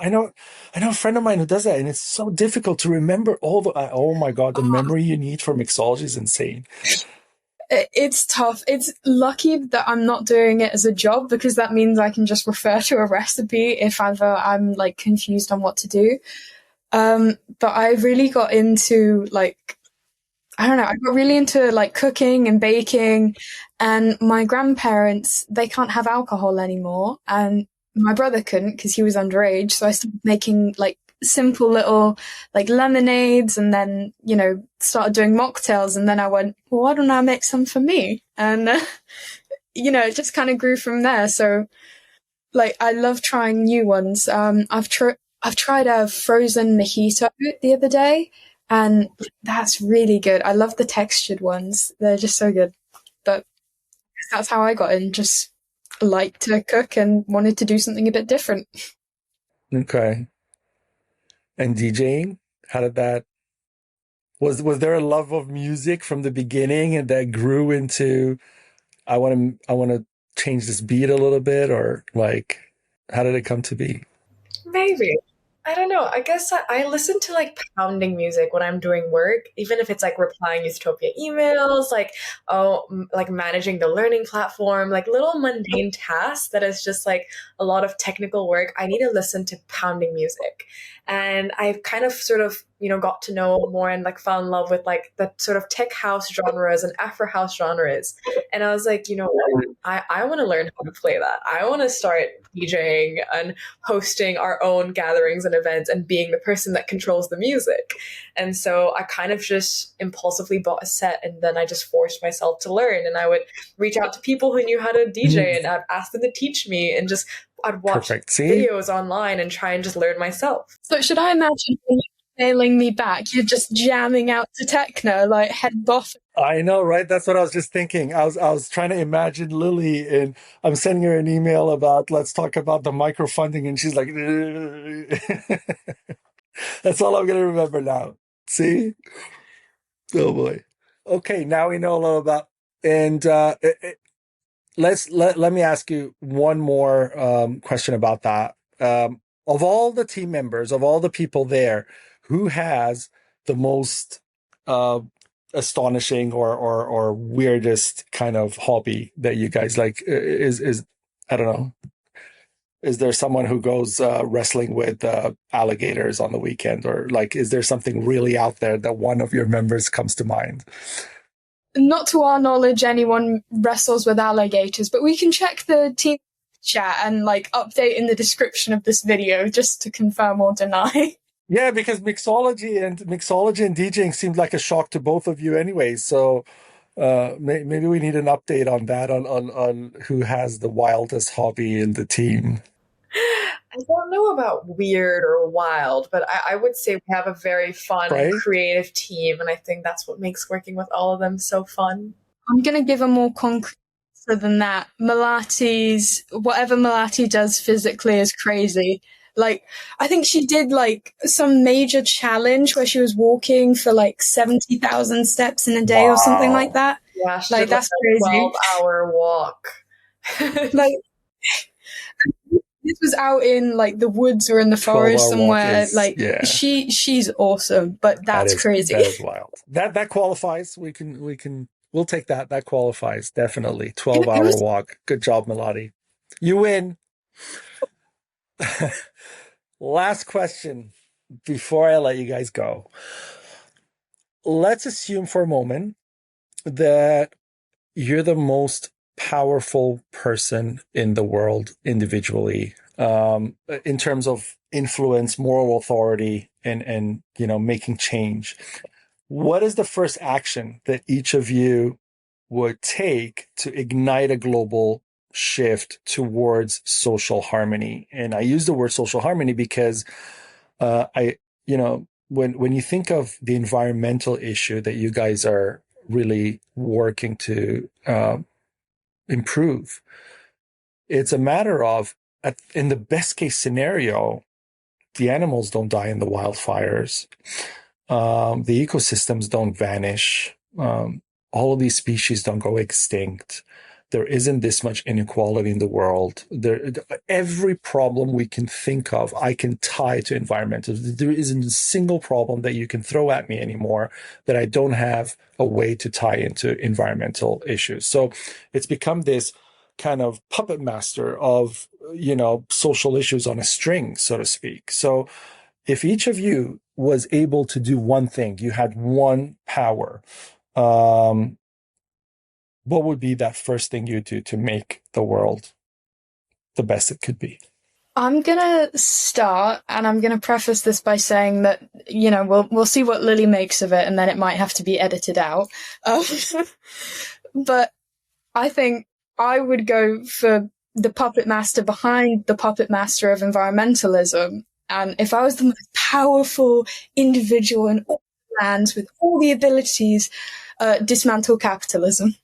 a friend of mine who does that, and it's so difficult to remember all the. Oh my god, the memory you need for mixology is insane. It's tough. It's lucky that I'm not doing it as a job because that means I can just refer to a recipe if ever I'm like confused on what to do. But I really got into I don't know, I got really into like cooking and baking, and my grandparents, they can't have alcohol anymore, and my brother couldn't because he was underage, so I started making like simple little like lemonades, and then started doing mocktails, and then I went, well, why don't I make some for me? And it just kind of grew from there. So like I love trying new ones. I've tried a frozen mojito the other day, and that's really good. I love the textured ones. They're just so good. But that's how I got in. Just liked to cook and wanted to do something a bit different. Okay. And DJing, how did that? Was there a love of music from the beginning, and that grew into I want to change this beat a little bit, or like how did it come to be? Maybe. I don't know. I guess I listen to like pounding music when I'm doing work, even if it's like replying Utopia emails, like like managing the learning platform, like little mundane tasks that is just like a lot of technical work. I need to listen to pounding music, and I've kind of sort of got to know more and like fell in love with like the sort of tech house genres and Afro house genres, and I was like, what? I want to learn how to play that. I want to start DJing and hosting our own gatherings and events and being the person that controls the music. And so I kind of just impulsively bought a set, and then I just forced myself to learn. And I would reach out to people who knew how to DJ and I'd ask them to teach me, and just I'd watch videos online and try and just learn myself. So should I imagine when you're emailing me back, you're just jamming out to techno, like head boff? I know, right? That's what I was just thinking. I was trying to imagine Lily, and I'm sending her an email about let's talk about the microfunding, and she's like, that's all I'm gonna remember now. See? Oh boy. Okay, now we know a little about and let me ask you one more question about that. Of all the team members, of all the people there, who has the most uh, astonishing or weirdest kind of hobby that you guys like? Is I don't know. Is there someone who goes wrestling with alligators on the weekend, or like, is there something really out there that one of your members comes to mind? Not to our knowledge, anyone wrestles with alligators, but we can check the team chat and like update in the description of this video just to confirm or deny. Yeah, because mixology and DJing seemed like a shock to both of you anyway. So maybe we need an update on that on who has the wildest hobby in the team. I don't know about weird or wild, but I would say we have a very fun, Right? creative team, and I think that's what makes working with all of them so fun. I'm going to give a more concrete answer than that. Whatever Malati does physically is crazy. Like, I think she did like some major challenge where she was walking for like 70,000 steps in a day or something like that. Yeah, she Like, did that's like a crazy. 12-hour walk. Like, this was out in like the woods or in the forest somewhere. She's awesome, but that's crazy. That is wild. That qualifies. We'll take that. That qualifies definitely. 12-hour walk. Good job, Melody. You win. Last question before I let you guys go. Let's assume for a moment that you're the most powerful person in the world individually, in terms of influence, moral authority, and making change. What is the first action that each of you would take to ignite a global shift towards social harmony? And I use the word social harmony because when you think of the environmental issue that you guys are really working to improve, it's a matter of, in the best case scenario, the animals don't die in the wildfires. The ecosystems don't vanish. All of these species don't go extinct. There isn't this much inequality in the world. Every problem we can think of, I can tie to environmental. There isn't a single problem that you can throw at me anymore that I don't have a way to tie into environmental issues. So it's become this kind of puppet master of, social issues on a string, so to speak. So if each of you was able to do one thing, you had one power, what would be that first thing you do to make the world the best it could be? I'm gonna start, and I'm gonna preface this by saying that we'll see what Lily makes of it, and then it might have to be edited out. But I think I would go for the puppet master behind the puppet master of environmentalism. And if I was the most powerful individual in all lands with all the abilities, dismantle capitalism.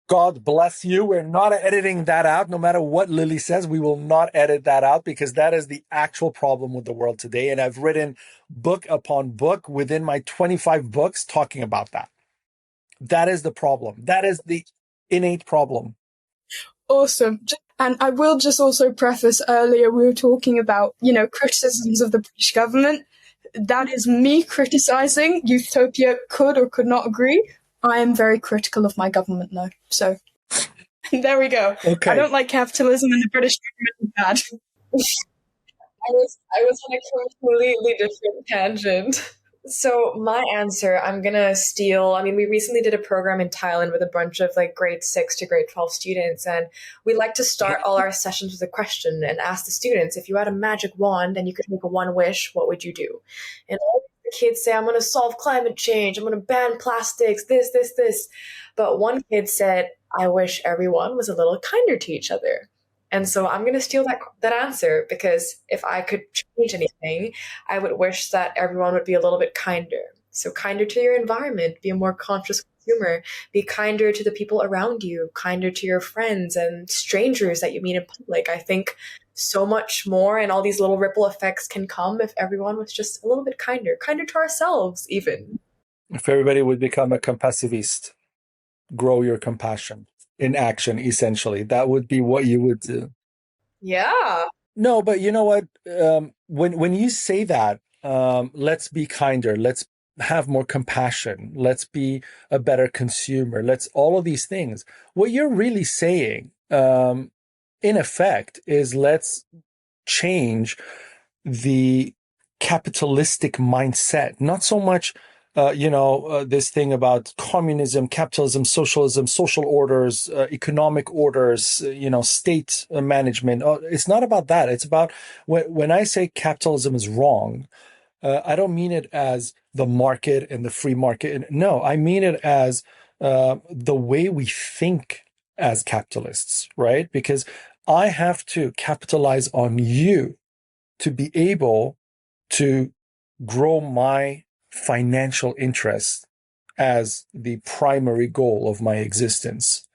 God bless you. We're not editing that out. No matter what Lily says, we will not edit that out, because that is the actual problem with the world today. And I've written book upon book within my 25 books talking about that. That is the problem. That is the innate problem. Awesome. And I will just also preface, earlier we were talking about, criticisms of the British government. That is me criticizing. Youthotopia could or could not agree. I am very critical of my government, though. So there we go. Okay. I don't like capitalism, and the British government is bad. I was on a completely different tangent. So my answer, I'm gonna steal. I mean, we recently did a program in Thailand with a bunch of grade 6 to grade 12 students, and we like to start all our sessions with a question and ask the students, if you had a magic wand and you could make a one wish, what would you do? And all the kids say, I'm gonna solve climate change, I'm gonna ban plastics, this. But one kid said, I wish everyone was a little kinder to each other. And so I'm going to steal that answer, because if I could change anything, I would wish that everyone would be a little bit kinder. So kinder to your environment, be a more conscious consumer, be kinder to the people around you, kinder to your friends and strangers that you meet in public. I think so much more and all these little ripple effects can come if everyone was just a little bit kinder to ourselves even. If everybody would become a compassiviste, grow your compassion in action, essentially. That would be what you would do. Yeah. No, but you know what? When you say that, let's be kinder, let's have more compassion, let's be a better consumer, let's all of these things. What you're really saying, in effect, is let's change the capitalistic mindset, not so much this thing about communism, capitalism, socialism, social orders, economic orders, state management. It's not about that. It's about when I say capitalism is wrong, I don't mean it as the market and the free market. No, I mean it as the way we think as capitalists, right? Because I have to capitalize on you to be able to grow my financial interest as the primary goal of my existence.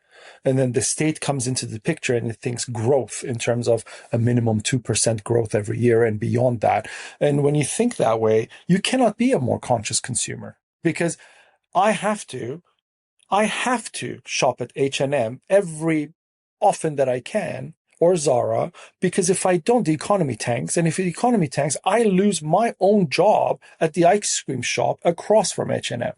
And then the state comes into the picture and it thinks growth in terms of a minimum 2% growth every year and beyond that. And when you think that way, you cannot be a more conscious consumer, because I have to shop at H&M every often that I can, or Zara, because if I don't, the economy tanks. And if the economy tanks, I lose my own job at the ice cream shop across from H&M.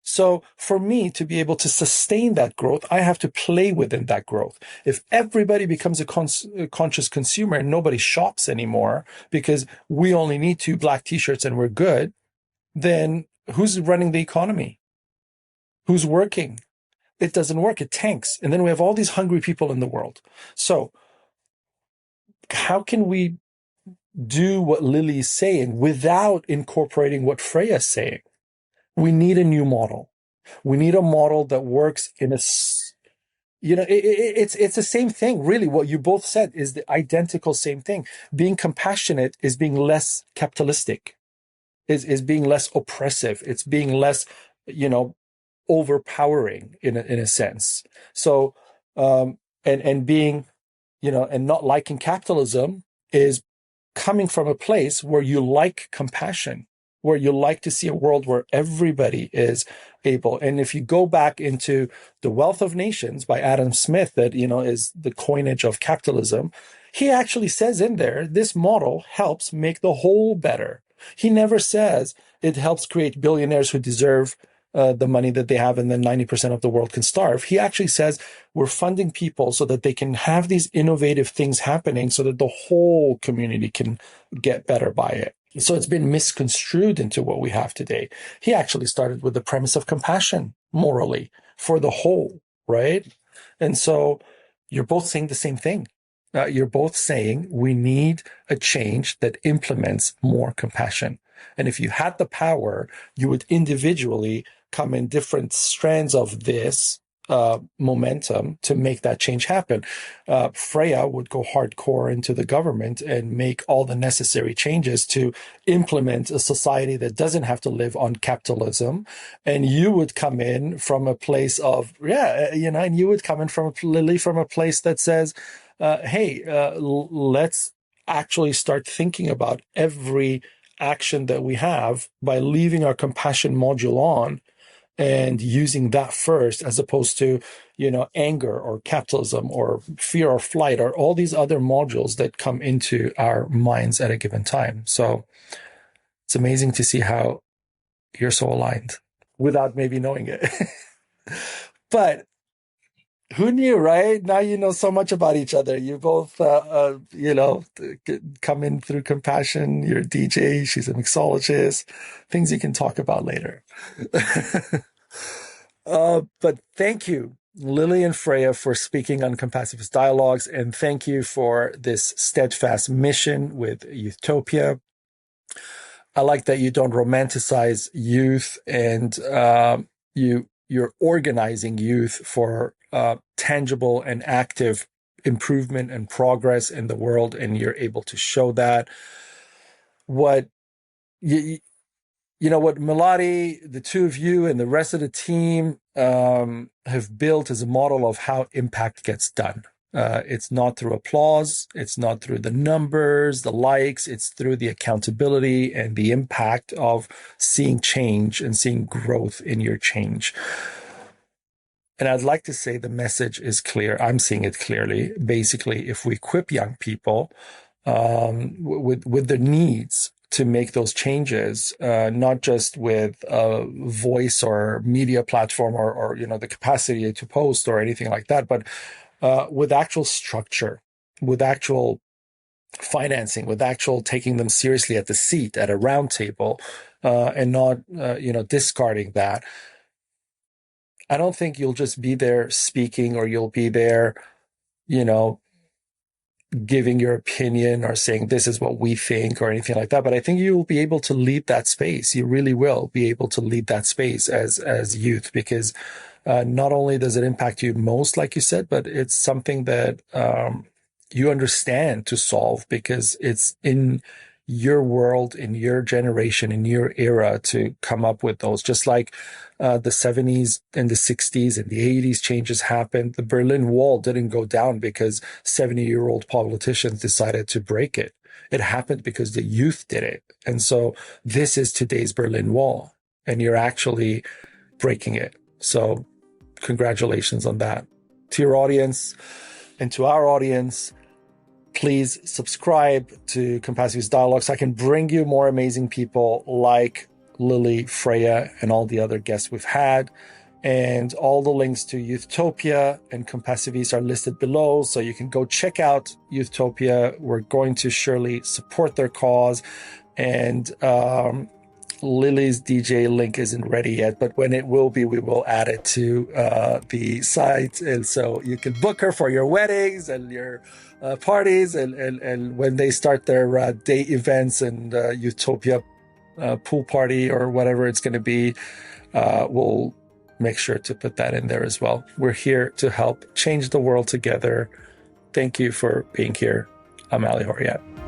So for me to be able to sustain that growth, I have to play within that growth. If everybody becomes a conscious consumer and nobody shops anymore because we only need 2 black t-shirts and we're good, then who's running the economy? Who's working? it doesn't work. It tanks. And then we have all these hungry people in the world. So how can we do what Lily is saying without incorporating what Freya is saying? We need a new model. We need a model that works in a, it's the same thing, really. What you both said is the identical same thing. Being compassionate is being less capitalistic, is being less oppressive. It's being less, overpowering in a sense. So, and being, and not liking capitalism is coming from a place where you like compassion, where you like to see a world where everybody is able. And if you go back into The Wealth of Nations by Adam Smith, that, is the coinage of capitalism, he actually says in there, this model helps make the whole better. He never says it helps create billionaires who deserve the money that they have, and then 90% of the world can starve. He actually says we're funding people so that they can have these innovative things happening so that the whole community can get better by it. So it's been misconstrued into what we have today. He actually started with the premise of compassion morally for the whole, right? And so you're both saying the same thing. You're both saying we need a change that implements more compassion. And if you had the power, you would individually come in different strands of this momentum to make that change happen. Freya would go hardcore into the government and make all the necessary changes to implement a society that doesn't have to live on capitalism. And you would come in from a place of, and you would come in from Lily from a place that says, hey, let's actually start thinking about every action that we have by leaving our compassion module on and using that first, as opposed to, anger or capitalism or fear or flight or all these other modules that come into our minds at a given time. So it's amazing to see how you're so aligned without maybe knowing it. But who knew, right? Now you know so much about each other. You both, come in through compassion. You're a DJ. She's a mixologist. Things you can talk about later. But thank you, Lily and Freya, for speaking on Compassiviste Dialogues. And thank you for this steadfast mission with Youthtopia. I like that you don't romanticize youth, and you're organizing youth for tangible and active improvement and progress in the world, and you're able to show that. What what Melody, the two of you, and the rest of the team have built is a model of how impact gets done. It's not through applause. It's not through the numbers, the likes. It's through the accountability and the impact of seeing change and seeing growth in your change. And I'd like to say the message is clear. I'm seeing it clearly. Basically, if we equip young people with their needs to make those changes, not just with a voice or media platform or the capacity to post or anything like that, but with actual structure, with actual financing, with actual taking them seriously at the seat, at a round table, and not discarding that. I don't think you'll just be there speaking, or you'll be there, giving your opinion or saying this is what we think or anything like that. But I think you will be able to lead that space. You really will be able to lead that space as youth, because not only does it impact you most, like you said, but it's something that you understand to solve, because it's in your world, in your generation, in your era to come up with those. Just like the 70s and the 60s and the 80s changes happened. The Berlin Wall didn't go down because 70-year-old politicians decided to break it. It happened because the youth did it. And so this is today's Berlin Wall, and you're actually breaking it. So congratulations on that. To your audience and to our audience, please subscribe to Compassiviste Dialogues. I can bring you more amazing people like Lily, Freya, and all the other guests we've had. And all the links to Youthtopia and Compassiviste are listed below, so you can go check out Youthtopia. We're going to surely support their cause. And Lily's DJ link isn't ready yet, but when it will be, we will add it to the site. And so you can book her for your weddings and your parties. And when they start their day events and Utopia pool party or whatever it's going to be, we'll make sure to put that in there as well. We're here to help change the world together. Thank you for being here. I'm Ali Hore.